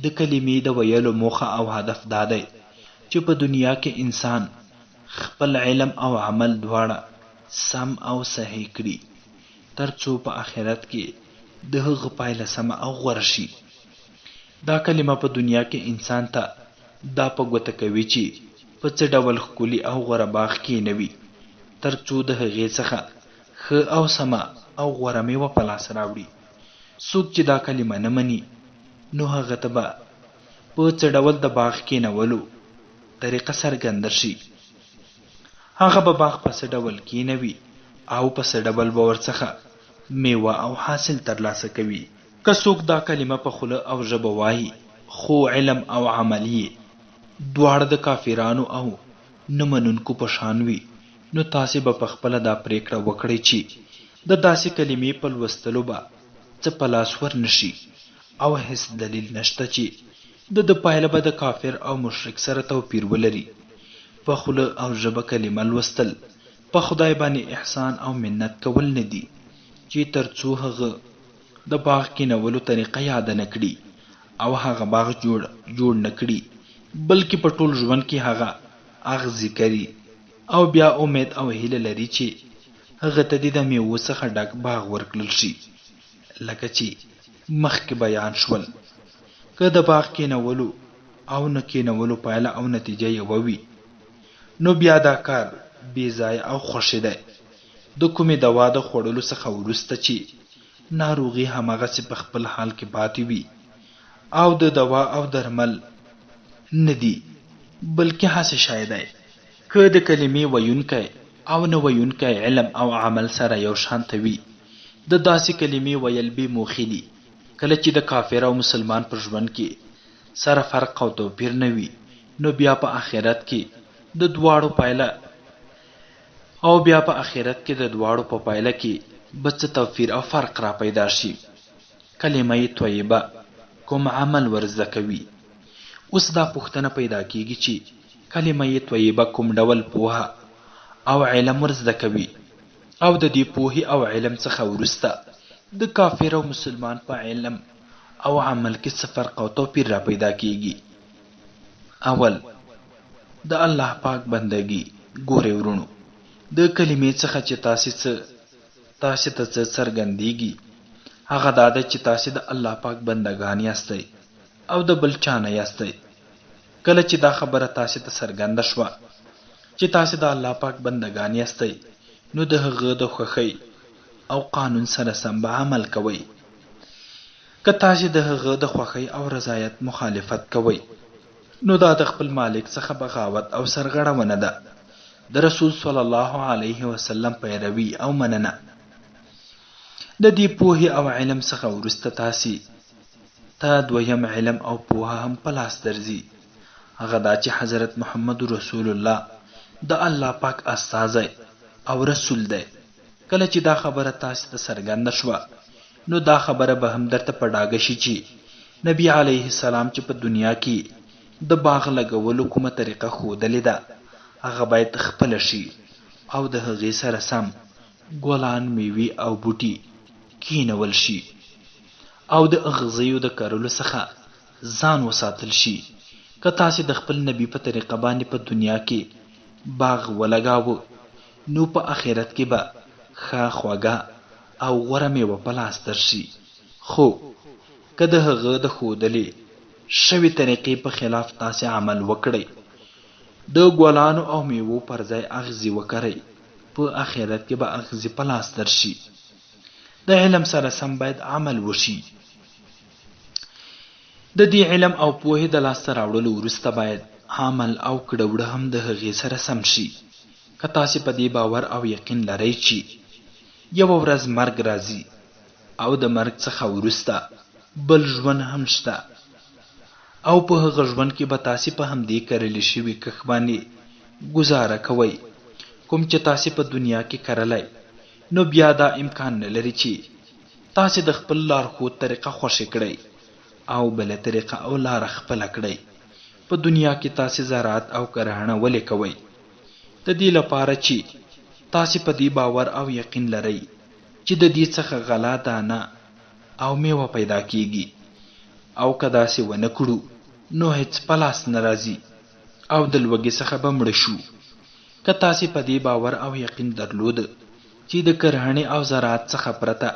د کلمې د ویلو موخه او هدف دا دی چې په دنیا کې انسان خپل علم او عمل دواړه سم او صحیح کړي تر څو په آخرت کې د هغه پایله سمه او غوره شي. دا کلمه په دنیا کې انسان ته دا په ګوته کوي چې په څه ډول ښکلي او غوره باغ کښېنوي تر څو د هغې څخه ښه او سمه او غوره میوه په لاس راوړي. څوک چې دا کلمه نه مني نو هغه ته به په څه ډول د باغ کښېنولو طریقه څرګنده شي. هغه به باغ په څه ډول کښېنوي او په څه ډول به ورڅخه میوه او حاصل ترلاسه کوي. که څوک دا کلمه په خوله او ژبه وایي خو علم او عمل یې دواړه د کافرانو او نه منونکو په شان وي نو تاسې به په خپله دا پریکړه وکړئ چې د داسې کلمې په لوستلو به څه په لاس ورنشي او هیڅ دلیل نشته چې د پایله به د کافر او مشرک سره توپیر ولري. په خوله او ژبه کلمه لوستل په خدای باندې احسان او منت کول نه دي چې تر څو هغه د باغ کینولو طریقه یاد نه کړي او هغه باغ جوړ نه کړي، بلکې په ټول ژوند کې هغه اغزي کوي او بیا امید او هیله لري چې هغه ته د میوو څخه ډک باغ ورکړل شي. لکه چې مخکې بیان شول، که د باغ کینولو او نه کینولو پایله او نتیجه یوه وي، نو بیا دا کار بې ځایه او خوښې دی. د کومې دوا د خوړلو څخه وروسته چې ناروغي هماغسې په خپل حال کې پاتې وي او د دوا او درمل نه دي، بلکې هسې شی دی. که د کلمې ویونکی او نه ویونکی علم او عمل سره یو شانته وي، د داسې کلمې ویل بې موخې دي. کله چې د کافر او مسلمان پر ژوند کې سره فرق او توپیر نه وي، نو بیا په آخرت کې د دواړو په پایله کې به څه توپیر او فرق را پیدا شي. کلمه طیبه کوم عمل ورزده کوي. اوس دا پوښتنه پیدا کیږي چې کلمه طیبه کوم ډول پوهه او علم ورزده کوي، او د دې پوهې او علم څخه وروسته د کافر او مسلمان په علم او عمل کې څه فرق او توپیر را پیدا کیږي. اول، د الله پاک بندگی. ګورئ ورونو، د کلمې څخه چې تاسې ته څه څرګندېږي، هغه دا ده چې تاسې د الله پاک بندگان یاستئ او د بل چا نه یاستئ. کله چې دا خبره تاسې ته څرګنده شوه چې تاسې د الله پاک بندگان یاستئ، نو د هغه د خوښۍ او قانون سره سم به عمل کوئ. که تاسې د هغه د خوښۍ او رضایت مخالفت کوئ، نو دا د خپل مالک څخه بغاوت او سرغړونه ده. د رسول صلی الله علیه وسلم پیروي او مننه. د دې پوهې او علم څخه وروسته تاسې ته دویم علم او پوهه هم په لاس درځي. هغه دا چې حضرت محمد رسول الله د الله پاک استازی او رسول دی. کله چې دا خبره تاسې ته څرګنده شوه، نو دا خبره به هم درته په ډاګه شي چې نبی علیه السلام چې په دنیا کې د باغ لګولو کومه طریقه ښودلې ده، هغه باید خپله شي او د هغې سره سم ګلان، میوې او بوټي کینول شي او د اغزیو د کرلو څخه ځان وساتل شي. که تاسې د خپل نبی په طریقه باندې په دنیا کې باغ ولګاوه، نو په آخرت کې به ښه، خوږه او غوره میوه په لاس درشي. خو که د هغه د ښودلې شوې طریقې په خلاف تاسې عمل وکړئ، د ګلانو او میوو پر ځای اغزي وکړئ، په آخرت کې به اغزي په لاس درشي. د علم سره سم باید عمل وشي. د دې علم او پوهې د لاسته راوړلو وروسته باید عمل او کړه وړه هم د هغې سره سم شي. که تاسې په دې باور او یقین لرئ چې یوه ورځ مرګ راځي او د مرګ څخه وروسته بل ژوند هم شته، او په هغه ژوند کې به تاسې په همدې کرلې شوي کښ باندې ګزاره کوئ کوم چې تاسې په دنیا کې کرلی، نو بیا دا امکان نه لري چې تاسې د خپل لارښود طریقه خوښې کړئ او بله طریقه او لاره خپله کړئ. په دنیا کې تاسې زراعت او کرهڼه ولې کوئ؟ د دې لپاره چې تاسې په دې باور او یقین لرئ چې د دې څخه غله، دانه او میوه پیدا کیږي، او که داسې ونه کړو، نو هیڅ په لاس نه راځي او د لوږې څخه به مړه شو. که تاسې په دې باور او یقین درلود چې د کرهڼې او زراعت څخه پرته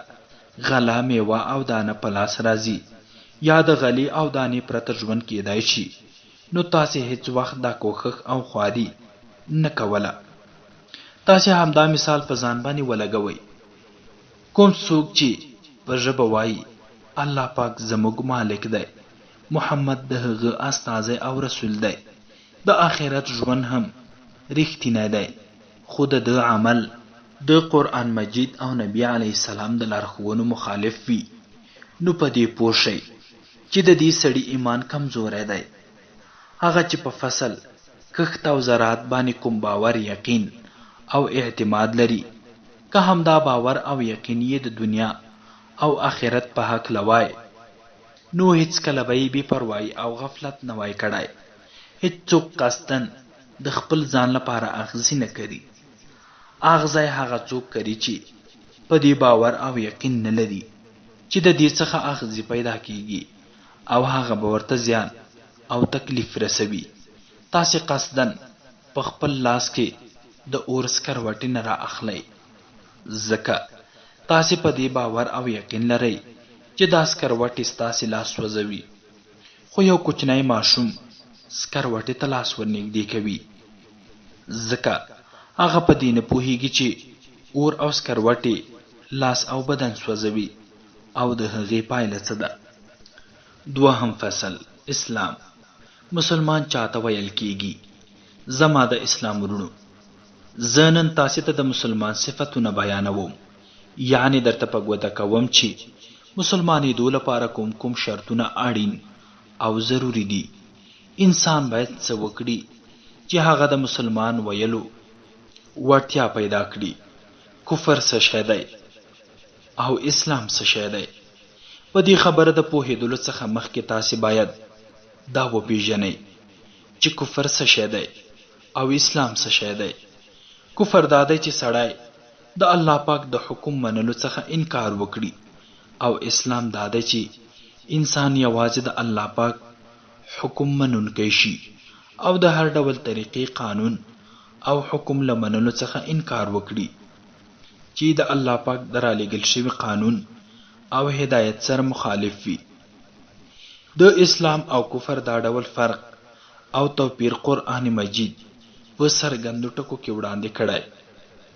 غله، میوه او دانه په لاس راځي، یا د غلې او دانې پرته ژوند کیدای شي، نو تاسې هیڅ وخت دا کوښښ او خواري نه کوله. تاسې همدا مثال په ځان باندې ولګوئ. کوم څوک چې په ژبه وایي الله پاک زموږ مالک دی، محمد د هغه استازی او رسول دی، د آخرت ژوند هم رښتینی دی، خو د ده عمل د قرآن مجید او نبی علیه السلام د لارښوونو مخالف وي، نو په دې پوه شئ چې د دې سړي ایمان کمزوری دی. هغه چې په فصل، کښت او زراعت باندې کوم باور، یقین او اعتماد لري، که همدا باور او یقین یې د دنیا او آخرت په حق لوای، نو هیڅ کله به یې بې پروایي او غفلت نه وای کړی. هیڅوک قصدن د خپل ځان لپاره اغزي نه کوي اغزای هغه څوک کوي چې په دې باور او یقین نه لري چې د دې څخه اغزي پیدا کیږي او هغه به ورته زیان او تکلیف رسوي. تاسې قصدن په خپل لاس کې د اور سکروټې نه را اخلئ، ځکه تاسې په دې باور او یقین لرئ چې دا سکروټې ستاسې لاس سوځوي، خو یو کوچنی ماشوم سکروټې ته لاس ورنږدې کوي، ځکه هغه په دې نه پوهیږي چې اور او سکروټې لاس او بدن سوځوي او د هغې پایله څه ده. دوهم فصل: اسلام. مسلمان چاته ویل کیږي؟ زما د اسلام ورونو، زه نن تاسې ته د مسلمان صفتونه بیانوم، یعنی درته په ګوته کوم چې مسلمانېدو لپاره کوم کوم شرطونه اړین او ضروری دي. انسان باید څه وکړي چې هغه د مسلمان ویلو وړتیا پیدا کړي. کفر څه شی دی او اسلام څه شی دی؟ په دې خبره د پوهېدلو څخه مخکې تاسې باید دا وپېژنئ چې کفر څه شی دی او اسلام څه شی دی. کفر دا دی چې سړی د الله پاک د حکم منلو څخه انکار وکړي، او اسلام دا دی چې انسان یوازې د الله پاک حکم منونکی شي او د هر ډول طریقې قانون او حکم له منلو څخه انکار وکړي چې د الله پاک د رالېږل شوي قانون او هدایت سره مخالف وي. د اسلام او کفر دا ډول فرق او توپیر قرآن مجید په څرګندو ټکو کې وړاندې کړی.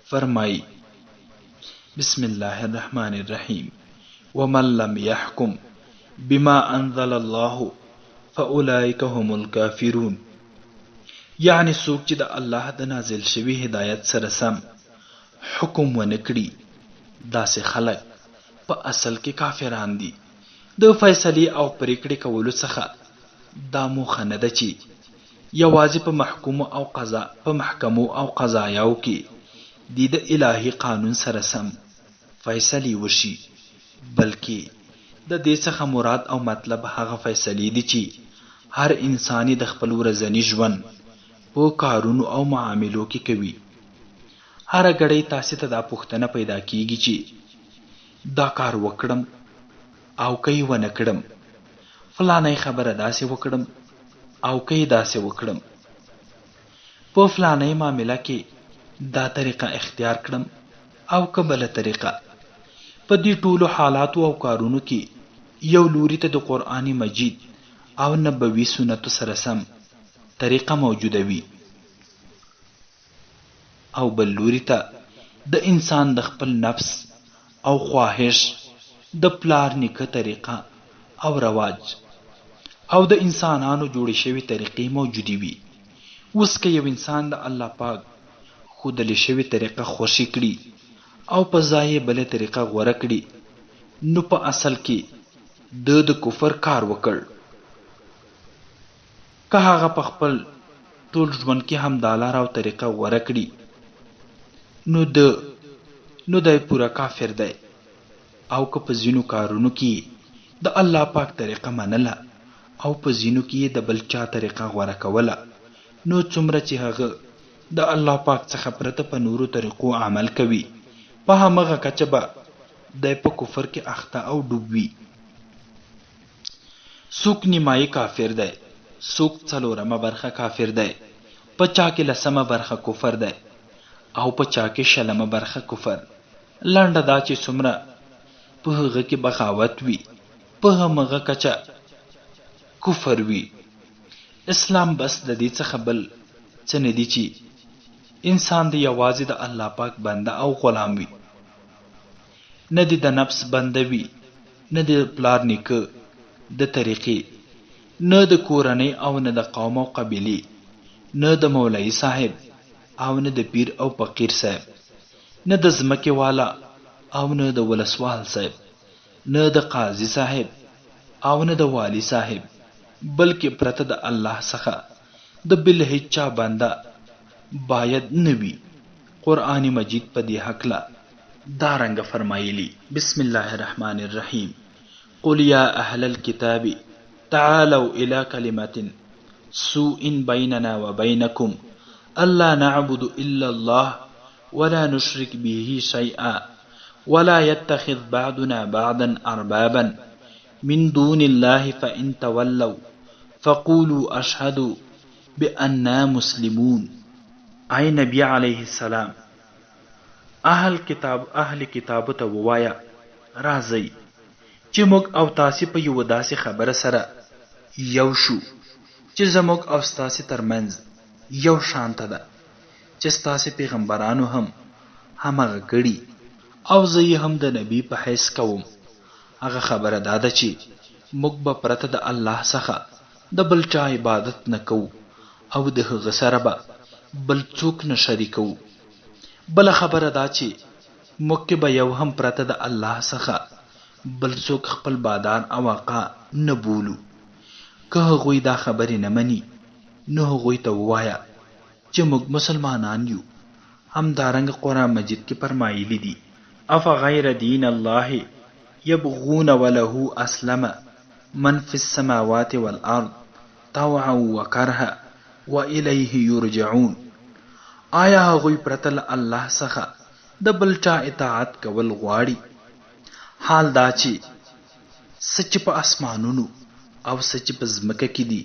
فرمایي: بسم الله الرحمن الرحیم ومن لم يحكم بما انزل الله فاولئک هم الکافرون. یعنی څوک چې د الله د نازل شوي هدایت سره سم حکم ونه کړي، داسې خلک په اصل کې کافران دي. د فیصلې او پریکړې کولو څخه دا موخه نه ده چې یوازې په محکمو او قضایاو کې د الهي قانون سره سم فیصلې وشي، بلکې د دې څخه مراد او مطلب هغه فیصلې دي چې هر انساني د خپل ورځني ژوند په کارونو او معاملو کې کوي. هر غړی تاسې ته دا پوښتنه پیدا کیږي چې دا کار وکړم او کوي ونه کړم، فلانه خبره داسې وکړم او کوي داسې وکړم، په فلانه معامله کې دا طریقه اختیار کړم او که بله طریقه. په دې ټولو حالاتو او کارونو کې یو لوري ته د قرآن مجید او نبوي سنتو سره سم طریقه موجوده وي، او بل لوري ته د انسان د خپل نفس او خواهش د پلار نیکه طریقه او رواج او د انسانانو جوړې شوي طریقې موجودې وي. اوس که یو انسان د الله پاک ښودلې شوې طریقه خوښي کړي او په ځای یې بله طریقه غوره کړي، نو په اصل کې د کفر کار وکړ. که هغه په خپل ټول ژوند کې هم دا لار او طریقه غوره کړي، نو دی پوره کافر دی. او که په ځینو کارونو کې د الله پاک طریقه منله او په ځینو کې د بل چا طریقه غوره کوله، نو څومره چې هغه د الله پاک څخه پرته په نورو طریقو عمل کوي، په همغه کچه به دی په کفر کې اخته او ډوب وي. څوک نیمایي کافر دی، څوک څلورمه برخه کافر دی، په چا کې لسمه برخه کفر دی او په چا کې شلمه برخه کفر. لنډه دا چې څومره په هغه کې بغاوت وي، په همغه کچه کفر وي. اسلام بس د دې څخه بل څه نه دي چې انسان د یوازې د الله پاک بنده او غلام وي، نه د نفس بنده وي، نه د پلار نیکه د طریقې، نه د کورنۍ او نه د قوم او قبیلې، نه د مولوي صاحب او نه د پیر او فقیر صاحب، نه د ځمکې والا او نه د ولسوال صاحب، نه د قاضي صاحب او نه د والی صاحب، بلکې پرته د الله څخه د بل هیڅ چا بنده باید نه وي. قرآن مجید په دې هکله دا رنګه فرمایلی: بسم الله الرحمن الرحیم قل یا اهل الكتاب تعالوا الى كلمة سوء بيننا وبينكم الا نعبد الا الله ولا نشرك به شيئا ولا يتخذ بعضنا بعضا أربابا من دون الله فإن تولوا فقولوا أشهدوا بأننا مسلمون. آی نبی علیہ السلام، اهل کتاب ته ووایا راځئ چې موږ او تاسې په یو داسې خبره سره یو شو چې زموږ او ستاسې ترمنځ یو شانته ده چې ستاسې پیغمبرانو هم همغه کړي او زه یې هم د نبی په حیث کوم. هغه خبره دا ده چې موږ به پرته د الله څخه د بل چا عبادت نه کوو او د هغه سره به بل څوک نه شریکو. بله خبره دا چې موږ کې به یو هم پرته د الله څخه بل څوک خپل بادار او آقا نه بولو. که هغوی دا خبرې نه مني نو هغوی ته ووایه چې موږ مسلمانان یو. همدارنګه قرآن مجید کې فرمایلی دي افغیر دین الله یبغون وله اسلم من فی السماوات والارض طوعا وکرها وإلیه یرجعون. آیا هغوی پرته له الله څخه د بل چا اطاعت کول غواړي؟ حال دا چې څه چې په اسمانونو او څه چې په ځمکه کې دي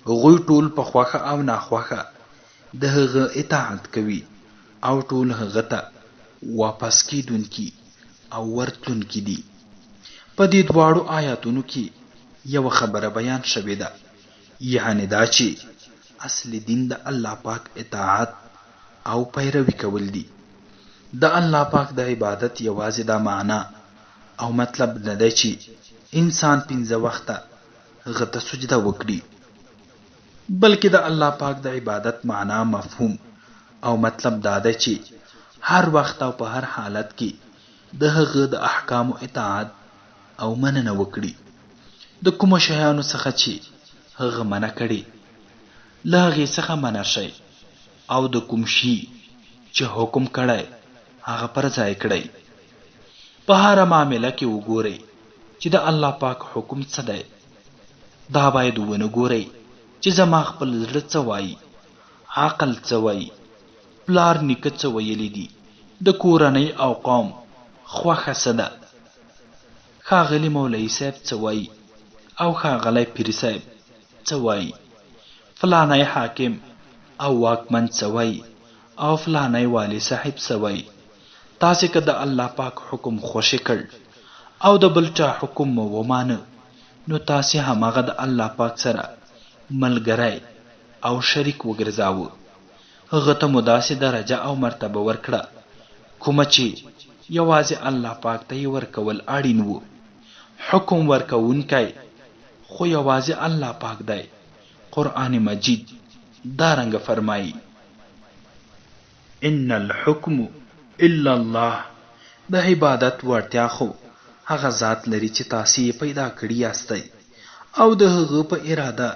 هغوی ټول په خوښه او ناخوښه د هغه اطاعت کوي او ټول هغه ته واپس کیدونکي او ورتلونکي دي. په دې دواړو آیاتونو کې یوه خبره بیان شوې ده، یعنې دا چې اصل دین د الله پاک اطاعت او پیروي کول دي. د الله پاک د عبادت یوازې دا معنا او مطلب نه دی چې انسان 5 وخته هغه ته سجده وکړي، بلکې د الله پاک د عبادت معنا مفهوم او مطلب دا دی چې هر وخت او په هر حالت کې د هغه د احکامو اطاعت او مننه وکړي. د کومو شیانو څخه چې هغه منع کړي له هغې څخه منع شئ او د کوم شي چې حکم کړی هغه پر ځای کړئ. په هره معامله کې وګورئ چې د الله پاک حکم څه دی. دا باید ونه ګورئ چې زما خپل زړه څه وایي، عقل څه وایي، پلار نیکه څه ویلی دي، د کورنۍ او قوم خوښه څه ده، ښاغلي مولوي صاحب څه وایي او ښاغلی پیر صاحب څه وایي، فلانی حاکم او واکمن څه وایي او فلانی والی صاحب څه وایي. تاسې که د الله پاک حکم خوښې کړ او د بل چا حکم مو ومانه نو تاسې هماغه د الله پاک سره ملګری او شریک وګرځاوه. هغه ته مو داسې درجه او مرتبه ورکړه کومه چې یوازې الله پاک ته یې ورکول اړین و. حکم ورکوونکی خو یوازې الله پاک دی. قرآن مجید دارنګه فرمایي ان الحکم الا الله. د عبادت وړتیا خو هغه ذات لري چې تاسې یې پیدا کړي یاستئ او د هغه په اراده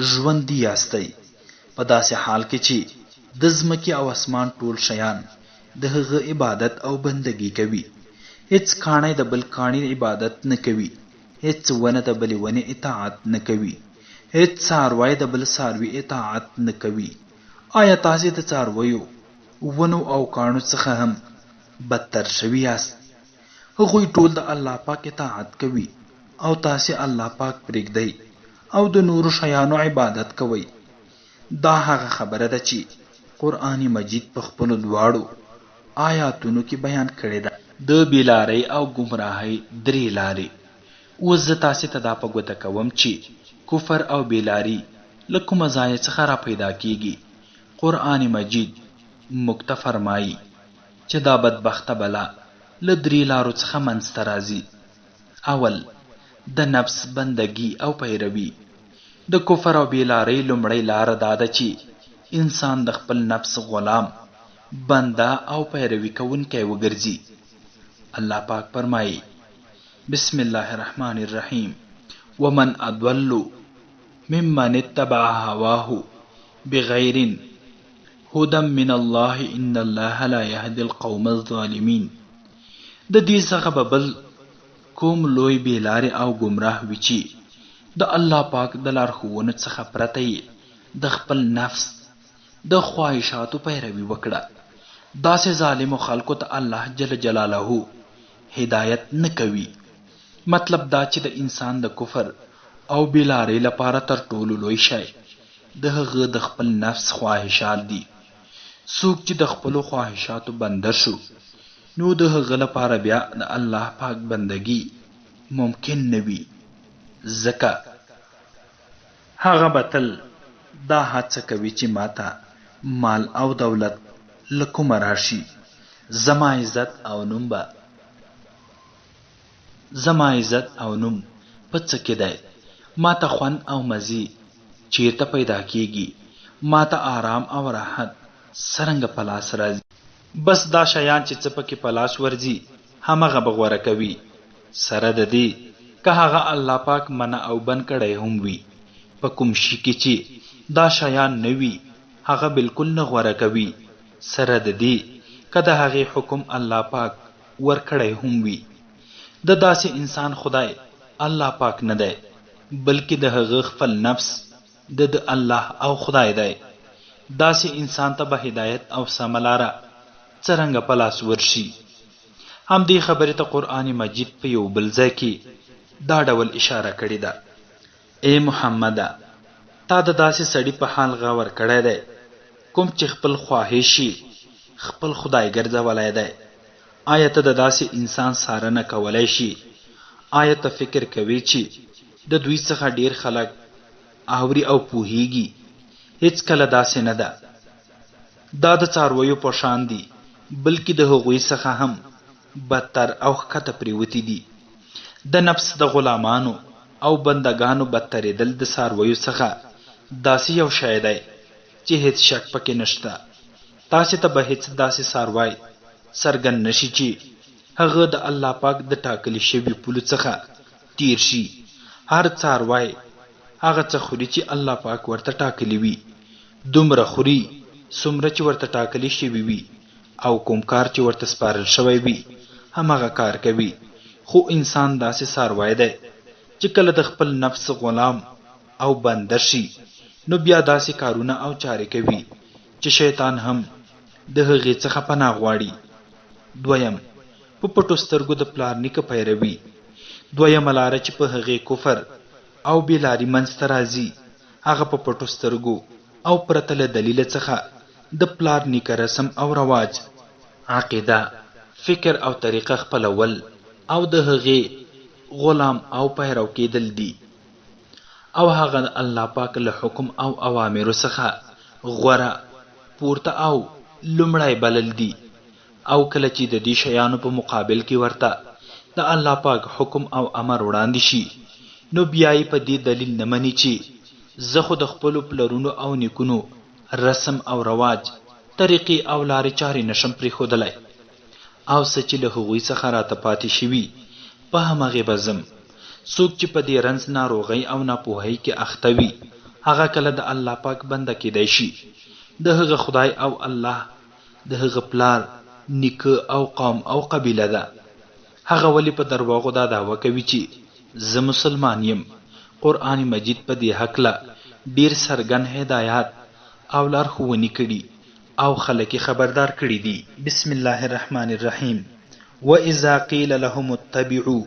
ژوندي یاستئ، په داسې حال کې چې د ځمکې او اسمان ټول شیان د هغه عبادت او بندګي کوي. هیڅ کاڼی د بل کاڼي عبادت نه کوي، هیڅ ونه د بلې ونې اطاعت نه کوي، هیڅ څاروی د بل څاروي اطاعت نه کوي. آیا تاسې د څارویو، ونو او کاڼو څخه هم بدتر شوي یاست؟ هغوی ټول د الله پاک اطاعت کوي او تاسې الله پاک پرېږدئ او د نورو شیانو عبادت کوئ. دا هغه خبره ده چې قرآن مجید په خپلو دواړو آیاتونو کې بیان کړې ده. د بیلارۍ او ګمراهۍ 3 لارې. اوس زه تاسې ته دا په ګوته کوم چې کفر او بیلاري له کومه ځایه څخه را پیدا کیږي. قرآن مجید موږ ته فرمایي چې دا بدبخته بلا له 3 لارو څخه منځته راځي. اول د نفس بندگی او پیروي. د کفر او بیلارۍ لومړی لاره دا ده چې انسان د خپل نفس غلام، بنده او پیروي کوونکی وګرځي. الله پاک فرمایي بسم الله الرحمن الرحیم ومن اضل ممن اتبع هواه بغیر هدى من الله ان الله لا يهدي القوم الظالمين. د دې څخه به بل کوم لوی بیلارې او گمراه وي چې د الله پاک د لارښوونو څخه پرته یې د خپل نفس د خواهشاتو پیروي وکړه. داسې ظالمو خلکو ته الله جل جلاله هدایت نه کوي. مطلب دا چې د انسان د کفر او بلارې لپاره تر ټولو لوی شی د هغه د خپل نفس خواهشات دي. څوک چې د خپلو خواهشاتو بنده شو نو د هغه لپاره بیا د الله پاک بندگی ممکن نه وي، ځکه هغه به تل دا هڅه کوي چې ماته مال او دولت له کومه راشي، زما عزت او نوم په څه کې دی، ماته خوند او مزي چیرته پیدا کیږي، ماته آرام او راحت څرنګه په لاس راځي. بس دا شیان چې څه پکې په لاس ورځي همغه به غوره کوي، سره د دې که هغه الله پاک منع او بند کړی هم وي. په کوم شي کې چې دا شیان نه وي هغه بالکل نه غوره کوي، سره د دې که د هغې حکم الله پاک ورکړی هم وي. د داسې انسان خدای الله پاک نه دی، بلکې د هغه خپل نفس د الله او خدای دی. داسې انسان ته به هدایت او سمه لاره څرنګه په لاس ورشي. همدې خبرې ته قرآن مجید په یو بل ځای کې دا ډول اشاره کړې ده: ای محمده، تا د داسې سړي په حال غور کړی دی کوم چې خپل خواهشي خپل خدای ګرځولی دی. آیا ته د داسې انسان څارنه کولی شي؟ آیا ته فکر کوي چې د دوی څخه ډیر خلک اوري او پوهیږي؟ هیڅ کله داسې نه ده. دا د څارویو په شان دي، بلکې د هغوی څخه هم بدتر او ښکته پریوتي دي. د نفس د غلامانو او بندگانو بدترېدل د څارویو څخه داسې یو شی دی چې هیڅ شک پکې نشته. تاسې ته به هیڅ داسې څاروی څرګند نشي چې هغه د الله پاک د ټاکلي شوي پولو څخه تیر شي. هر څاروی هغه څه خوري چې الله پاک ورته ټاکلی وي، دومره خوري څومره چې ورته ټاکلی شوي وي، او کوم کار چې ورته سپارل شوی وي همغه کار کوي. خو انسان داسې څاروی دی چې کله د خپل نفس غلام او بنده شي نو بیا داسې کارونه او چارې کوي چې شیطان هم د هغې څخه پناه غواړي. دویم، په پټو سترګو د پلار نیکه پیروي. دویمه لاره چې په هغې کفر او بېلاري منځته راځي هغه په پټو سترګو او پرته له دلیله څخه د پلار نیکه رسم او رواج، عقیده، فکر او طریقه خپلول او د هغې غلام او پیرو کېدل دي، او هغه د الله پاک له حکم او اوامرو څخه غوره، پورته او لومړی بلل دي. او کله چې د دې شیانو په مقابل کې ورته د الله پاک حکم او امر وړاندې شي نو بیا یې په دې دلیل نه مني چې زه خو د خپلو پلرونو او نیکونو رسم او رواج، طریقې او لارې چارې نشم پرېښودلی، او څه چې له هغوی څخه راته پاتې شوي په همغې به ځم. څوک چې په دې رنځ، ناروغۍ او ناپوهۍ کې اخته وي هغه کله د الله پاک بنده کېدی شي. د هغه خدای او الله د هغه پلار، نیکه او قوم او قبیله ده. هغه ولی په درواغو دا دعوه کوي چې زه مسلمان یم. قرآن مجید په دې هکله ډیر څرګند هدایات او لارښوونې کړي او خلک خبردار کړي دي. بسم الله الرحمن الرحیم. وَإِذَا قِيلَ لَهُمُ اتَّبِعُوا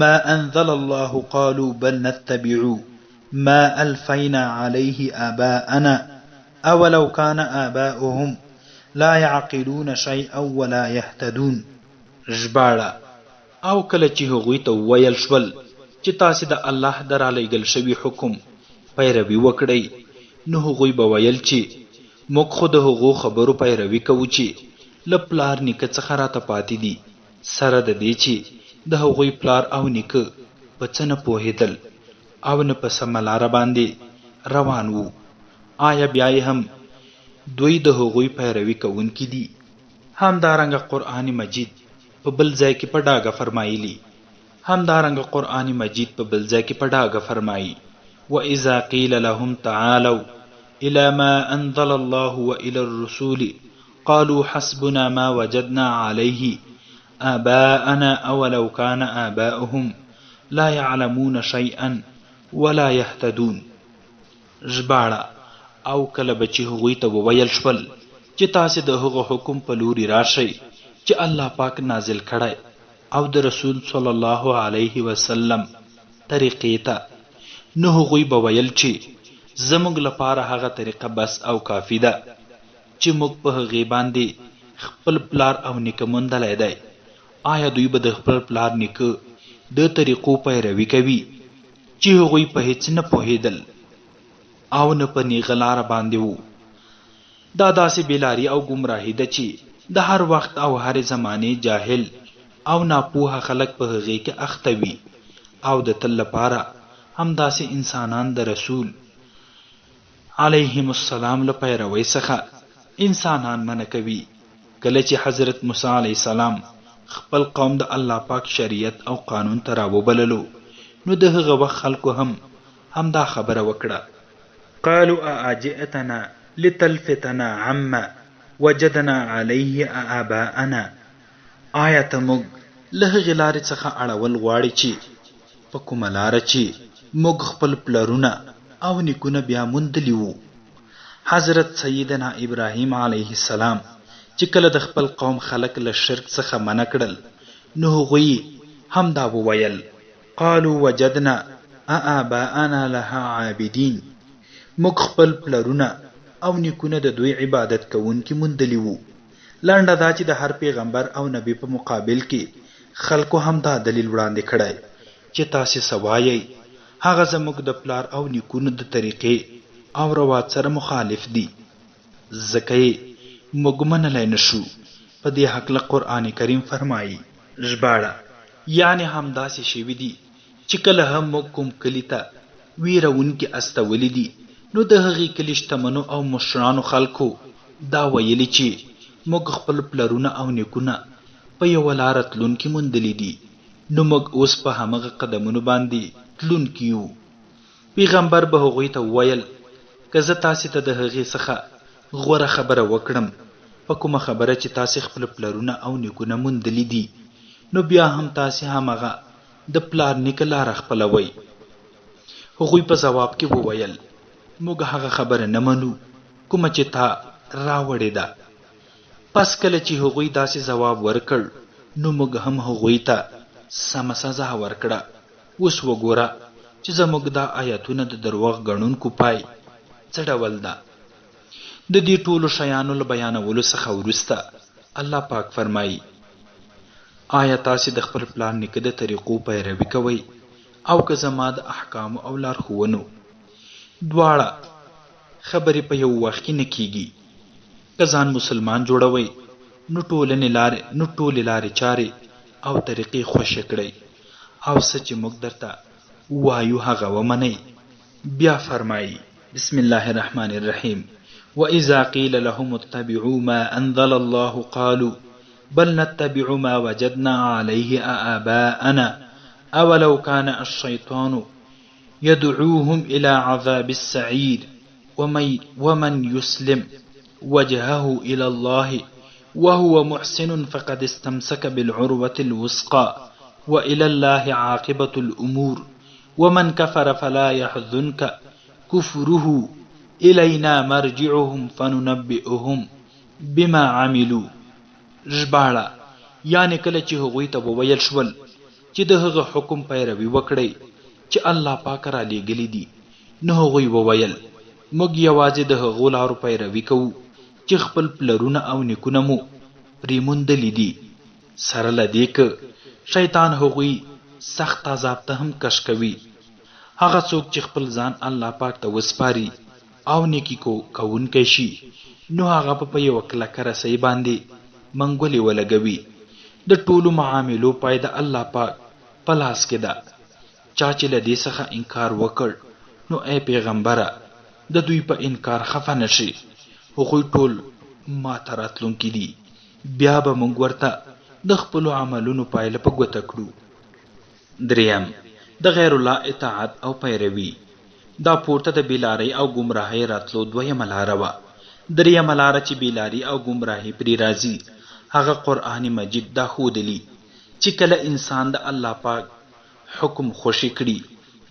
مَا أَنزَلَ اللَّهُ قَالُوا بَلْ نَتَّبِعُ مَا أَلْفَيْنَا عَلَيْهِ آبَاءَنَا أَوَلَوْ كَانَ آبَاؤُهُمْ لَا يَعْقِلُونَ شَيْئًا وَلَا يَهْتَدُونَ. ژباړه: او کله چې هغوی ته وویل شول چې تاسې د الله د رالیږل شوي حکم پیروي وکړئ، نو هغوی به ویل چې موږ خو د هغو خبرو پیروي کوو چې له پلار نیکه څخه راته پاتې دي، سره د دې چې د هغوی پلار او نیکه په څه نه پوهېدل او نه په سمه لاره باندې روان وو. آیا بیا یې هم دوی د هغوی پیروي کوونکي دي؟ همدارنګه قرآن مجید په بل ځای کې په ډاګه فرمایي وَإِذَا قِيلَ لَهُمْ تَعَالَوْا إِلَى مَا أَنزَلَ اللَّهُ وَإِلَى الرُّسُولِ قَالُوا حَسْبُنَا مَا وَجَدْنَا عَلَيْهِ آبَاءَنَا أَوَلَوْ كَانَ آبَاؤُهُمْ لَا يَعْلَمُونَ شَيْئًا وَلَا يَهْتَدُونَ. ژباړه: او کله به چې هغوی ته وویل شول چې تاسو د هغه حکم په لوري راشئ چې الله پاک نازل کړی او د رسول صلی الله علیه وسلم طریقې ته، نو هغوی به ویل چې زموږ لپاره هغه طریقه بس او کافی ده چې موږ په هغې باندې خپل پلار او نیکه موندلی دی. آیا دوی به د خپل پلار نیکه د طریقو پیروي کوي چې هغوی په هیڅ نه پوهېدل او نه په نیغه لاره باندې وو؟ دا داسې بېلاري او ګمراهي ده چې د هر وخت او هر زمانې جاهل او ناپوهه خلک په هغې کې اخته وي او د تل لپاره همداسې انسانان د رسول علیهم السلام له پیروۍ څخه انسانان منع کوي. کله چې حضرت موسی علیه السلام خپل قوم د الله پاک شریعت او قانون ته راوبللو، نو د هغه وخت خلکو هم همدا خبره وکړه. قالوا اجئتنا لتلفتنا عما وجدنا عليه آباءنا. آیا ته موږ له هغې لارې څخه اړول غواړې چې په کومه لاره چې موږ خپل پلرونه او نیکونه بیا موندلي وو؟ حضرت سیدنا ابراهیم علیه السلام چې کله د خپل قوم خلک له شرک څخه منع کړل، نو هغوی همدا وویل، قالوا وجدنا آباءنا لها عابدین. موږ خپل پلرونه او نیکونه د دوی عبادت کوونکي موندلي وو. لنډه دا چې د هر پیغمبر او نبی په مقابل کې خلکو همدا دلیل وړاندې کړی چې تاسې څه وایئ، هغه زموږ د پلار او نیکونو د طریقې او روات سره مخالف دي، ځکه یې موږ منلی نشو. په دې هکله قرآن کریم فرمایي ژباړه، یعنې همداسې شوي دي چې کله هم موږ کوم کلي ته ویرونکي استولی دي، نو د هغې کلي شتمنو او مشرانو خلکو دا ویلي چې موږ خپل پلرونه او نیکونه په یوه لاره تلونکي موندلي دي، نو موږ اوس په همغه قدمونو باندې تلونکي یو. پیغمبر به هغوی ته وویل، که زه تاسې ته د هغې څخه غوره خبره وکړم په کومه خبره چې تاسې خپل پلرونه او نیکونه موندلي دي، نو بیا هم تاسې همغه د پلار نیکه لاره خپلوئ. هغوی په ځواب کې وویل، موږ هغه خبره نه منو کومه چې تا راوړې ده. پس کله چې هغوی داسې ځواب ورکړ، نو موږ هم هغوی ته سمه سزا ورکړه. اوس وګوره چې زموږ دا آیتونه د دروغ ګڼونکو پای څه ډول ده. د دې ټولو شیانو له بیانولو څخه وروسته الله پاک فرمایي، آیا تاسې د خپل پلار نیکه د طریقو پیروي کوئ او که زما د احکامو او لارښوونو دواړه خبرې په یو وخت کې نه کیږي؟ که ځان مسلمان جوړوئ، نو ټولې لارې چارې او طریقې خوښې کړئ او څه چې موږ درته وایو هغه ومنئ. بیا فرمایي بسم الله الرحمن الرحیم، وَإِذَا قِيلَ لَهُمُ اتَّبِعُوا مَا أَنزَلَ اللَّهُ قَالُوا بَلْ نَتَّبِعُ مَا وَجَدْنَا عَلَيْهِ آبَاءَنَا أَوَلَوْ كَانَ الشَّيْطَانُ يَدْعُوهُمْ إِلَى عَذَابِ السَّعِيرِ وَمَنْ يُسْلِمْ وَجْهَهُ إِلَى اللَّهِ وَهُوَ مُحْسِنٌ فَقَدِ اسْتَمْسَكَ بِالْعُرْوَةِ الْوُثْقَى وَإِلَى اللَّهِ عَاقِبَةُ الْأُمُورِ وَمَنْ كَفَرَ فَلَا يَحْزُنْكَ كُفْرُهُ إِلَيْنَا مَرْجِعُهُمْ فَنُنَبِّئُهُمْ بِمَا عَمِلُوا. ژباړه، یعنې کله چې هغوی ته وویل شول چې د هغه حکم پیروي وکړئ چې الله پاک را لېږلي دي، نو هغوی وویل، موږ یوازې د هغو لارو پیروي کوو چې خپل پلرونه او نیکونه مو پرې موندلي دي، سره له دې که شیطان هغوی سخت عذاب ته هم کش کوي. هغه څوک چې خپل ځان الله پاک ته وسپاري او نیکی کوونکی شي، نو هغه په یوه کلکه رسۍ باندې منګولې ولګوي. د ټولو معاملو پای د الله پاک په لاس کې ده. چا چې له دې څخه انکار وکړ، نو ای پیغمبره د دوی په انکار خفه نشي، هغوی ټول ما ته راتلونکي دي، بیا به موږ ورته د خپلو عملونو پایله په ګوته کړو. دریم، د غیر الله اطاعت او پیروي. دا پورته د بیلارۍ او ګمراهۍ راتلو دویمه لاره وه. دریمه لاره چې بیلاري او ګمراهي پرې راځي، هغه قرآن مجید دا ښودلي چې کله انسان د الله پاک حکم خوشي کړي،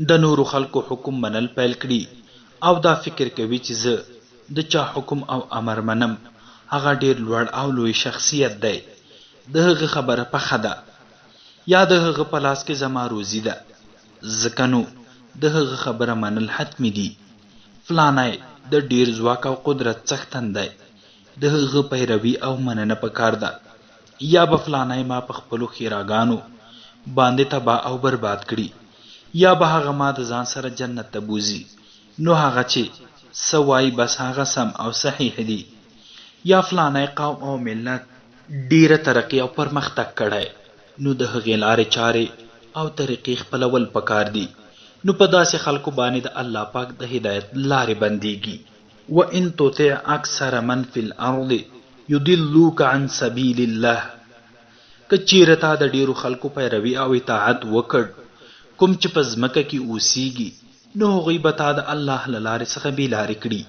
د نورو خلکو حکم منل پیل کړي او دا فکر کوي چې زه د چا حکم او امر منم، هغه ډیر لوړ او لوی شخصیت دی. د هغه خبره پخه ده یا د هغه په لاس کې زما روزي ده، ځکه نو د هغه خبره منل حتمي دي. فلانی د ډیر ځواک او قدرت څښتن دی، د هغه پیروي او مننه پکار ده، یا به فلانی ما په خپلو ښېراګانو باندې تباه او برباد کړي، یا به هغه ما د ځان سره جنت ته بوزي. نو هغه چې څه وایي بس هغه سم او صحیح دي. یا فلانی قوم او ملت ډیره ترقي او پرمختګ کړی، نو د هغې لارې چارې او طریقې خپلول پکار دي. نو په داسې خلکو باندې د الله پاک د هدایت لارې بندېږي. وَإِن تُطِعْ أَكْثَرَ مَنْ فِي الْأَرْضِ يُضِلُّوكَ عَنْ سَبِيلِ اللَّهِ، که چیرې تا د ډیرو خلکو پیروي او اطاعت وکړ، کوم چې په ځمکه کې اوسیږي، نو هغوی به تا د الله له لارې څخه بې لارې کړي.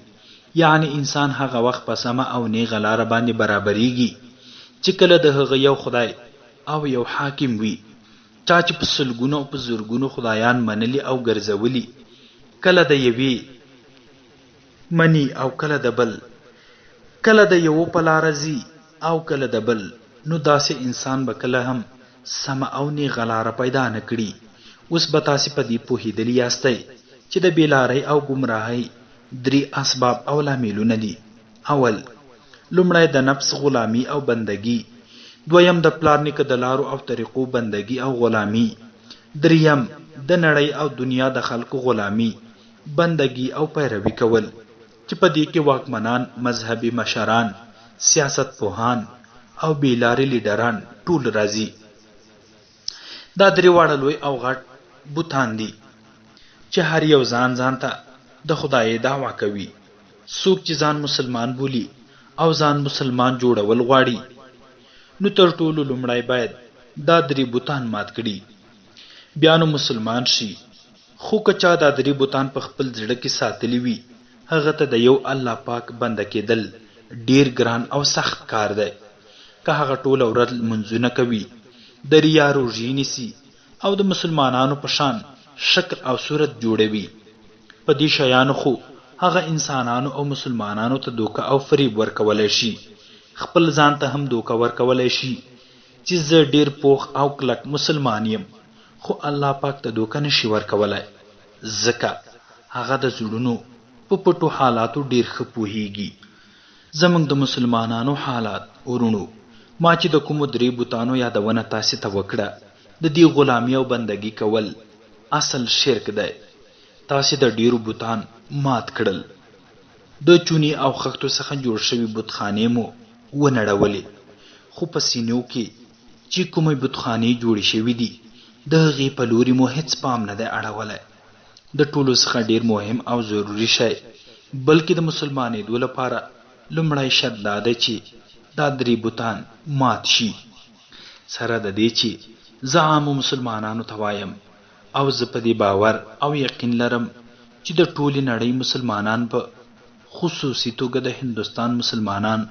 یعنی انسان هغه وخت په سمه او نیغه لاره باندې برابریږي چې کله د هغه یو خدای او یو حاکم وي. چا چې په سلګونو او په زرګونو خدایان منلي او ګرځولي، کله د یوې مني او کله د بل، کله د یو په لاره ځي او کله د بل، نو داسې انسان به کله هم سمه او نیغه لاره پیدا نه کړي. اوس به تاسې په دې پوهېدلي یاستئ چې د بېلارۍ او ګمراهۍ 3 اسباب او لاملونه دي. اول، لومړی د نفس غلامي او بندگی. دویم، د پلار نیکه د لارو او طریقو بندگی او غلامي. دریم، د نړۍ او دنیا د خلکو غلامي، بندگی او پیروي کول، چې په دې کې واکمنان، مذهبي مشران، سیاست پوهان او بیلارې لیډران ټول راځي. دا 3 واړه لوی او غټ بوتان دي چې هر یو ځان ته د خدای دعوا کوي. څوک چې ځان مسلمان بولي او ځان مسلمان جوړول غواړي، نو تر ټولو لومړی باید دا 3 بوتان مات کړي، بیا نو مسلمان شي. خو که چا دا 3 بوتان په خپل زړه کې ساتلی وي، هغه ته د یو الله پاک بنده کېدل ډیر ګران او سخت کار دی. که هغه ټوله ورځ لمونځونه کوي، د ریا روژې نیسي او د مسلمانانو په شان شکل او صورت جوړوي، په دې شیانو خو هغه انسانانو او مسلمانانو ته دوکه او فریب ورکولی شي. خپل ځان ته هم دوکه ورکولی شي چې زه ډیر پوخ او کلک مسلمان یم، خو الله پاک ته دوکه نشي ورکولی، ځکه هغه د زړونو په پټو حالاتو ډیر ښه پوهیږي. زموږ د مسلمانانو حالات ورونو، ما چې د کومو 3 بوتانو یادونه تاسې ته وکړه، د دې غلامي او بندگی کول اصل شرک دی. تاسې د ډیرو بوتان مات کړل، د چونی او خښتو څخه جوړ شوي بتخانې مو ونړولې، خو په سینو کې چې کومې بتخانې جوړې شوي دي، د هغې په لوري مو هیڅ پام نه دی اړولی. د ټولو څخه ډیر مهم او ضروري شی، بلکې د مسلمانېدو لپاره لومړی شرط دا دی چې دا 3 بوتان مات شي. سره د دې چې زه عامو مسلمانانو ته وایم، او زه په دې باور او یقین لرم چې د ټولې نړۍ مسلمانان، په خصوصي توګه د هندوستان مسلمانان،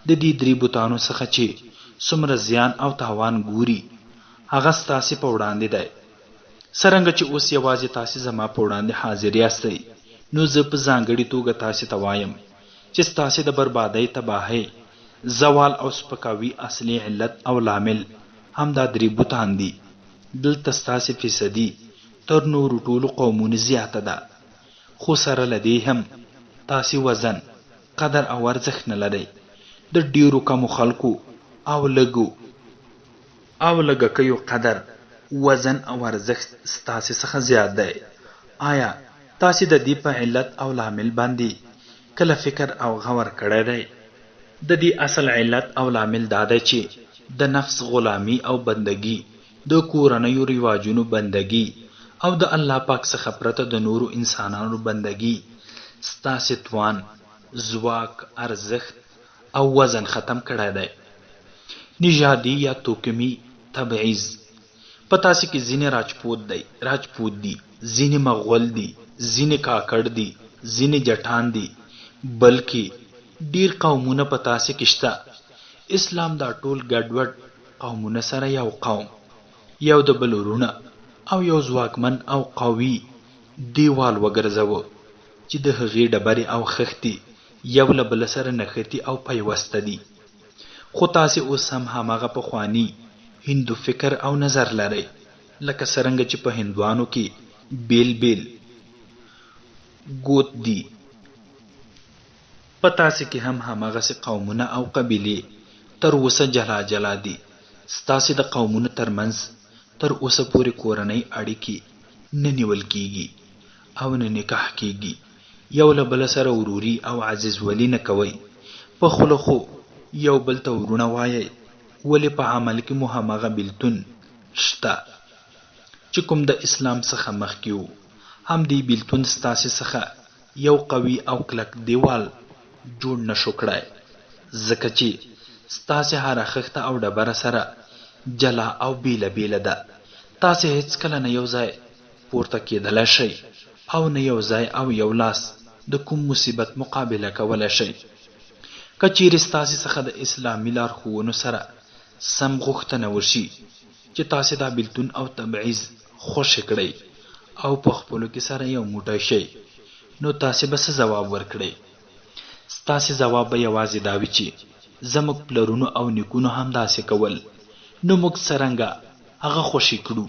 د دې 3 بوتانو څخه چې څومره زیان او تاوان ګوري، هغه ستاسې په وړاندې دی. څرنګه چې اوس یوازې تاسې زما په وړاندې حاضر یاستئ، نو زه په ځانګړې توګه تاسې ته وایم چې ستاسې د بربادۍ، تباهۍ، زوال او سپکاوي اصلي علت او لامل همدا 3 بوتان دي. دلته ستاسې فیصدي تر نورو ټولو قومونو زیاته ده، خو سره له دې هم تاسې وزن، قدر او ارزښت نه لرئ. د ډیرو کمو خلکو او لږکیو قدر، وزن او ارزښت ستاسې څخه زیات دی. آیا تاسې د دې په علت او لامل باندې کله فکر او غور کړی دی؟ د دې اصل علت او لامل دا دی چې د نفس غلامي او بندگی، د کورنیو رواجونو بندگی او د الله پاک څخه پرته د نورو انسانانو بندگی ستاسې توان، ځواک، ارزښت او وزن ختم کړی دی. نژادي یا توکمي تبعیض. په تاسې کې ځینې راجپوت دي، ځینې مغول دي، ځینې کاکړ دي، ځینې جټان دي، بلکې ډیر قومونه په تاسې کې شته. اسلام دا ټول ګډوډ قومونه سره یو قوم، یو د بل ورونه او یو ځواکمن او قوي دیوال وګرځوه چې د هغې ډبرې او خښتې یو له بل سره نښتي او پیوسته دي. خو تاسې اوس هم هماغه پخواني هندو فکر او نظر لرئ، لکه څرنګه چې په هندوانو کې بیل بیل ګوت دي. په تاسې کې هم هماغسې قومونه او قبیلې تر اوسه جلا جلا دي. ستاسې د قومونو ترمنځ تر اوسه پورې کورنۍ اړیکې نه نیول کیږي او نه نکاح کیږي. یو له بل سره وروري او عزیز ولی نه کوئ. په خوله خو یو بل ته ورونه وایئ، ولې په عمل کې مو هماغه بیلتون شته چې کوم د اسلام څخه مخکې و. هم دې بیلتون ستاسې څخه یو قوي او کلک دیوال جوړ نشو کړای، ځکه چې ستاسې هره خښته او ډبره سره جلا او بیله بیله ده. تاسې هیڅکله نه یو ځای پورته کېدلی شئ او نه یو ځای او یو لاس د کوم مصیبت مقابله کولی شئ. که چیرې ستاسې څخه د اسلامي لارښوونو سره سم غوښتنه وشي چې تاسې دا بیلتون او تبعیض خوشې کړئ او په خپلو کې سره یو موټی شئ، نو تاسې به څه ځواب ورکړئ؟ ستاسې ځواب به یوازې دا وي چې زموږ پلرونو او نیکونو هم داسې کول، نو موږ څرنګه هغه خوشې کړو.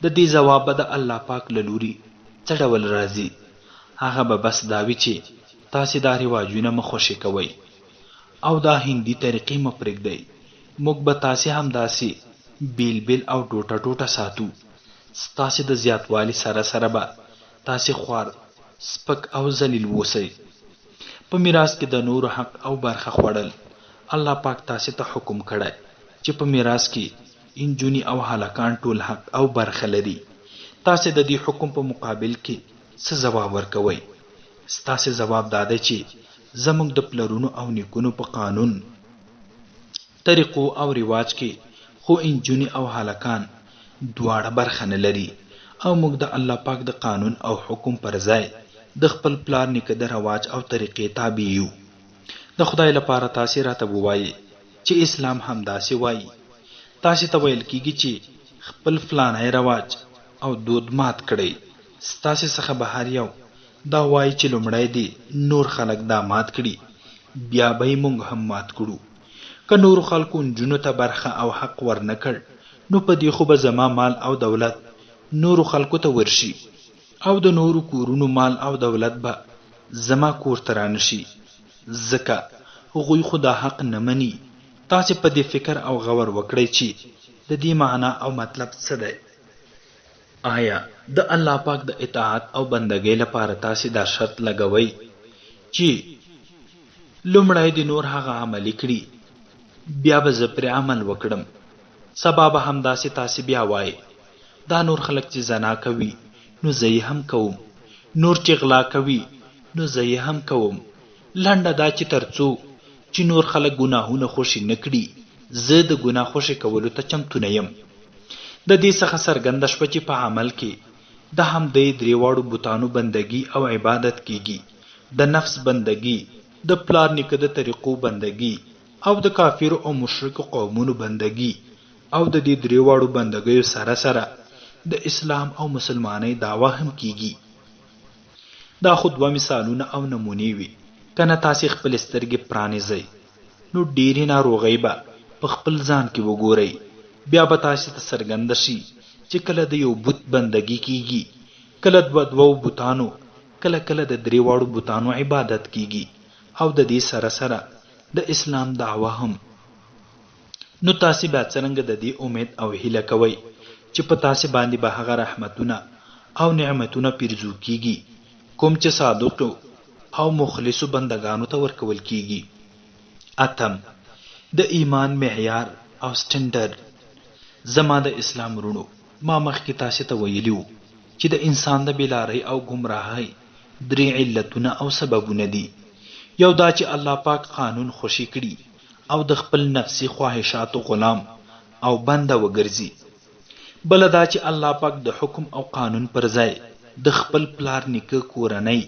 د دې ځواب به د الله پاک له لوري څه ډول راځي؟ هغه به بس دا وي چې تاسې دا رواجونه مه خوشې کوئ او دا هندي طریقې مه پرېږدئ. موږ به تاسې هم داسې بیل بیل او ټوټه ټوټه ساتو. ستاسې د زیاتوالي سره سره به تاسې خوار، سپک او ذلیل اوسئ. په میراث کې د نورو حق او برخه خوړل الله پاک تاسې ته حکم کړی چې په میراث کې انجونی او هلکان ټول حق او برخه لري. تاسې د دې حکم په مقابل کې څه ځواب ورکوئ؟ ستاسې ځواب دا دی چې زموږ د پلرونو او نیکونو په قانون، طریقو او رواج کې خو انجونی او هلکان دواړه برخه نه لري او موږ د الله پاک د قانون او حکم پر ځای د خپل پلار نیکه د رواج او طریقې تابع یو. د خدای لپاره تاسې راته ووایئ چې اسلام هم داسې وایي. تاسې ته ویل کیږي چې خپل فلانی رواج او دود مات کړئ. ستاسې څخه به هر یو دا وایي چې لومړی دې نور خلک دا مات کړي، بیا به یې موږ هم مات کړو. که نورو خلکو نجونو ته برخه او حق ورنه کړ، نو په دې خو به زما مال او دولت نورو خلکو ته ورشي او د نورو کورونو مال او دولت به زما کور ته رانشي، ځکه هغوی خو دا حق نه مني. تاسې په دې فکر او غور وکړئ چې د دې معنا او مطلب څه دی. آیا د الله پاک د اطاعت او بندګۍ لپاره تاسې دا شرط لګوئ چې لومړی د نور هغه عملي کړي، بیا به زه پرې عمل وکړم؟ سبا به همداسې تاسې بیا وایئ دا نور خلک چې زنا کوي نو زه یې هم کوم، نور چې غلا کوي نو زه یې هم کوم. لنډه دا چې تر څو چې نور خلک ګناهونه خوشي نه کړي، زه د ګناه خوشي کولو ته چمتو نه یم. د دې څخه څرګنده شوه چې په عمل کې د همدې درېواړو بتانو بندګي او عبادت کیږي، د نفس بندګي، د پلار نیکه د طریقو بندګي او د کافرو او مشرکو قومونو بندګي، او د دې درېواړو بندګیو سره سره د اسلام او مسلمانۍ دعوه هم کیږي. دا خو دوه مثالونه او نمونې وي. کنه تاسې خپل سترګې پرانیزئ نو ډېرې ناروغۍ به په خپل ځان کې وګورئ. بیا به تاسې ته څرګنده شي چې کله د یو بت بندګي کیږي، کله دوو بتانو، کله کله د درېواړو بتانو عبادت کیږي او د دې سره سره د اسلام دعوه هم. نو تاسې بیا څرنګه د دې امید او هیله کوئ چې په تاسې باندې به هغه رحمتونه او نعمتونه پیرزو کیږي کوم چې صادقو او مخلصو بندگانو ته ورکول کیږي. اتم، د ایمان معیار او سټنډرډ. زما د اسلام رونو، ما مخکې تاسې ته ویلیو چې د انسان د بیلارۍ او گمراهۍ 3 علتونه او سببونه دي. یو دا چې الله پاک قانون خوشي کړي او د خپل نفسي خواهشاتو غلام او بنده وګرځي. بل دا چې الله پاک د حکم او قانون پر ځای د خپل پلار نیکه کورنۍ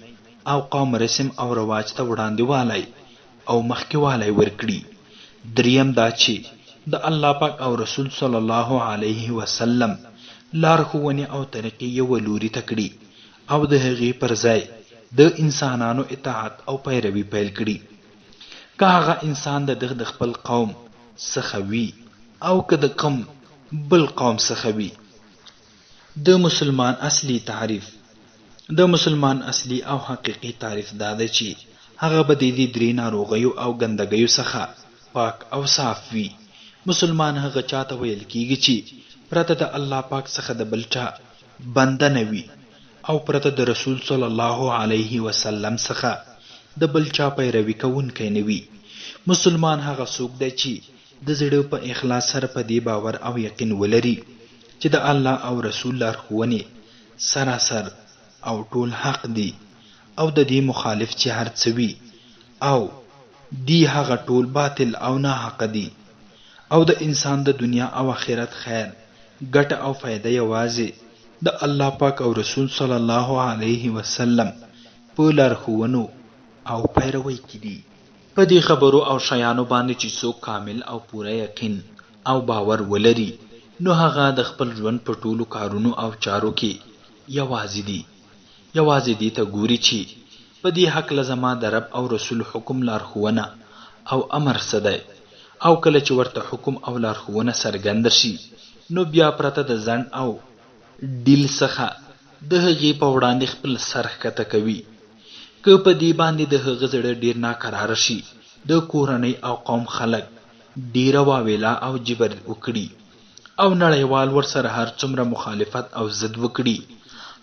او قوم رسم او رواج ته وړاندې والی او مخکې والی ورکړي. دریم دا چې د الله پاک او رسول صلی الله علیه وسلم لارښوونې او طریقې یو لوري ته کړي او د هغې پر ځای د انسانانو اطاعت او پیروي پیل کړي، که هغه انسان د خپل قوم څخه وي او که د کوم بل قوم څخه وي. د مسلمان اصلي تعریف، د مسلمان اصلي او حقیقي تعریف دا دی چې هغه به د دې درې ناروغیو او ګندګیو څخه پاک او صاف وي. مسلمان هغه چاته ویل کیږي چې پرته د الله پاک څخه د بل چا بنده نه وي او پرته د رسول صلی الله علیه وسلم څخه د بل چا پیروي کوونکی نه وي. مسلمان هغه څوک دی چې د زړه په اخلاص سره په دې باور او یقین ولري چې د الله او رسول لارښوونې سراسر او ټول حق دي او د دې مخالف چې هر څه وي او دی هغه ټول باطل او ناحق دي او د انسان د دنیا او آخرت خیر ګټه او فایده یوازې د الله پاک او رسول صلی الله علیه وسلم په لارښوونو او پیروي کې دي. په دې خبرو او شیانو باندې چې څوک کامل او پوره یقین او باور ولري نو هغه د خپل ژوند په ټولو کارونو او چارو کې یوازې دې ته ګوري چې په دې هکله زما د رب او رسول حکم لارښوونه او امر څه دی، او کله چې ورته حکم او لارښوونه څرګند شي نو بیا پرته د ځنډ او ډیل څخه د هغې په وړاندې خپل سر ښکته کوي. که په دې باندې د هغه زړه ډیر ناکراره شي، د کورنۍ او قوم خلک ډیره واویلا او جبر وکړي او نړیوال ورسره هر څومره مخالفت او ضد وکړي،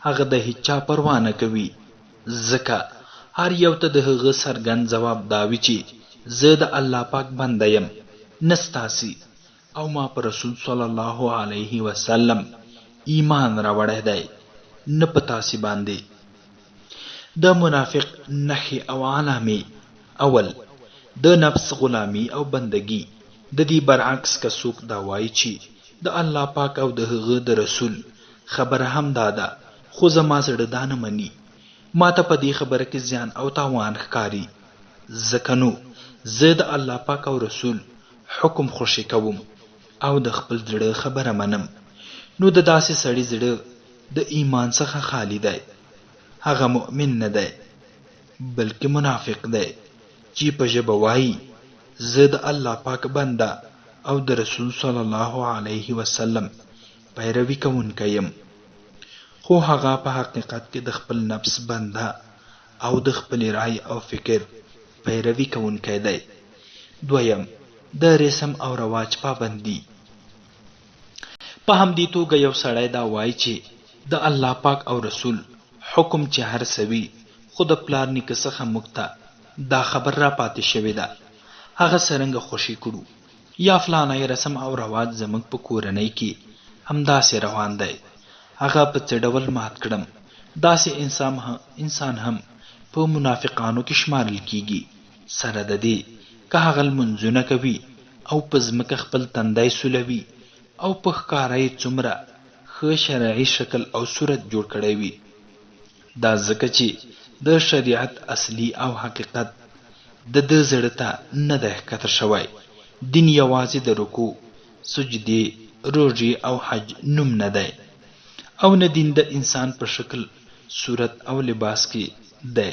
هغه د هیچا پروا نه کوي، ځکه هر یو ته د هغه څرګند ځواب دا وي چې زه د الله پاک بنده یم، نه ستاسې، او ما په رسول صلی الله علیه وسلم ایمان راوړی دی، نه په تاسې باندې. د منافق نښې او علامې: اول، د نفس غلامی او بندگی. د دې برعکس که څوک دا وایي چې د الله پاک او د هغه د رسول خبره هم دا ده خو زما زړه دا نه مني، ما ته په دې خبره کې زیان او تاوان ښکاري، ځکه نو زه د الله پاک او رسول حکم خوشي کوم او د خپل زړه خبره منم، نو د داسې سړي زړه د ایمان څخه خالی دی، هغه مؤمن نه دی بلکې منافق دی چې په ژبه وایي زه د الله پاک بنده او د رسول صلی الله علیه وسلم پیروي کوونکی یم، خو هغه په حقیقت کې د خپل نفس بنده او د خپل رای او فکر پیروي کوونکی دی. دویم، د رسم او رواج پابندي. په همدې توګه یو سړی دا وایي چې د الله پاک او رسول حکم چې هر څه وي خو د پلار نیکه څخه موږ ته دا خبر را پاتې شوې ده، هغه څرنګه خوشي کړو، یا فلانی رسم او رواج زموږ په کورنۍ کې همداسې روان دی، هغه په څه ډول مات کړم. داسې انسان هم په منافقانو کې شمارل کیږي، سره د دې که هغه لمونځونه کوي او په ځمکه خپل تندی سولوي او په ښکاره یې څومره ښه شرعي شکل او صورت جوړ کړی وي، دا ځکه چې د شریعت اصلي او حقیقت د ده زړه ته نه دی ښکته شوی. دین یوازې د رکوع، سجدې، روژې او حج نوم نه دی، او نه دین د انسان په شکل، صورت او لباس کې دی،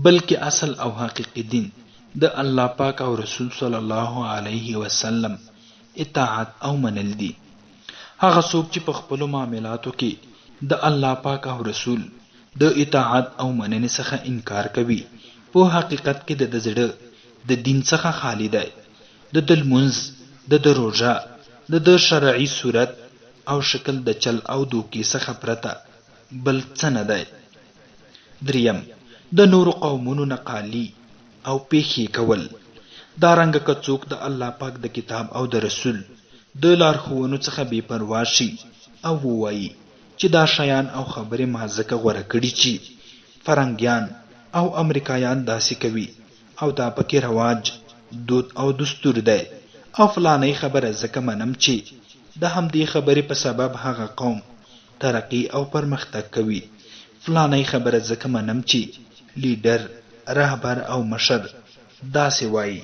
بلکې اصل او حقیقي دین د الله پاک او رسول صلی الله علیه وسلم اطاعت او منل دي. هغه څوک چې په خپلو معاملاتو کې د الله پاک او رسول د اطاعت او مننې څخه انکار کوي په حقیقت کې د زړه د دین څخه خالی دی، د لمونځ، د روژه، د شرعي صورت او شکل د چل او دوکې څخه پرته بل څه نه دی. دریم، د نورو قومونو نقالي او پیښې کول. دارنګه که څوک د الله پاک د کتاب او د رسول د لارښوونو څخه بې پروا شي او ووایي چې دا شیان او خبرې ما ځکه غوره کړي چې فرنګیان او امریکایان داسې کوي او دا پکې رواج، دود او دستور دی، او فلانی خبره ځکه منم چې د همدې خبرې په سبب هغه قوم ترقی او پرمختګ کوي، فلانی خبره ځکه منم چې لیډر، رهبر او مشر داسې وایي.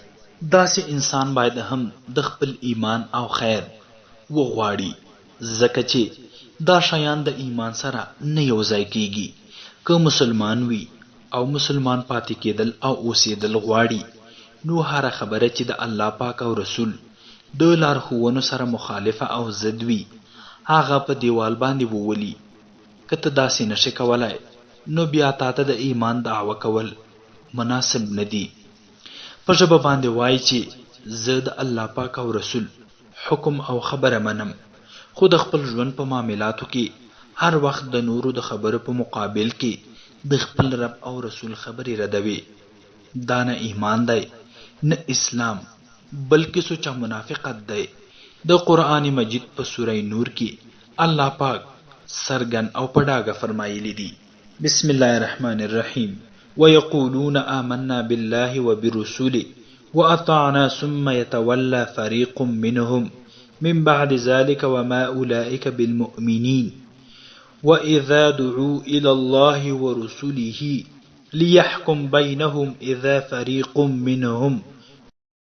داسې انسان باید هم د خپل ایمان او خیر وغواړي، ځکه چې دا شیان د ایمان سره نه یوځای کیږي. که مسلمان وي او مسلمان پاتې کېدل او اوسېدل غواړي نو هر خبره چې د الله پاک او رسول د لارښوونو سره مخالفه او ضد وي هغه په دیوال باندې وولي. که ته داسې نشې کولای نو بیا تاته د ایمان دعوه کول مناسب نه دي. په ژبه باندې وایي چې زه د الله پاک او رسول حکم او خبره منم، خو د خپل ژوند په معاملاتو کې هر وخت د نورو د خبرو په مقابل کې د خپل رب او رسول خبرې ردوي. دا نه ایمان دی نه اسلام بلکې سوچا منافقت دی. د قرآن مجید په سوره نور کې الله پاک سرګن او په ډاګه فرمایلی دي: بسم الله الرحمن الرحیم ويقولون آمنا بالله وبرسوله وأطعنا ثم يتولى فريق منهم من بعد ذلك وما أولئك بالمؤمنين وإذا دعوا إلى الله ورسوله ليحكم بينهم إذا فريق منهم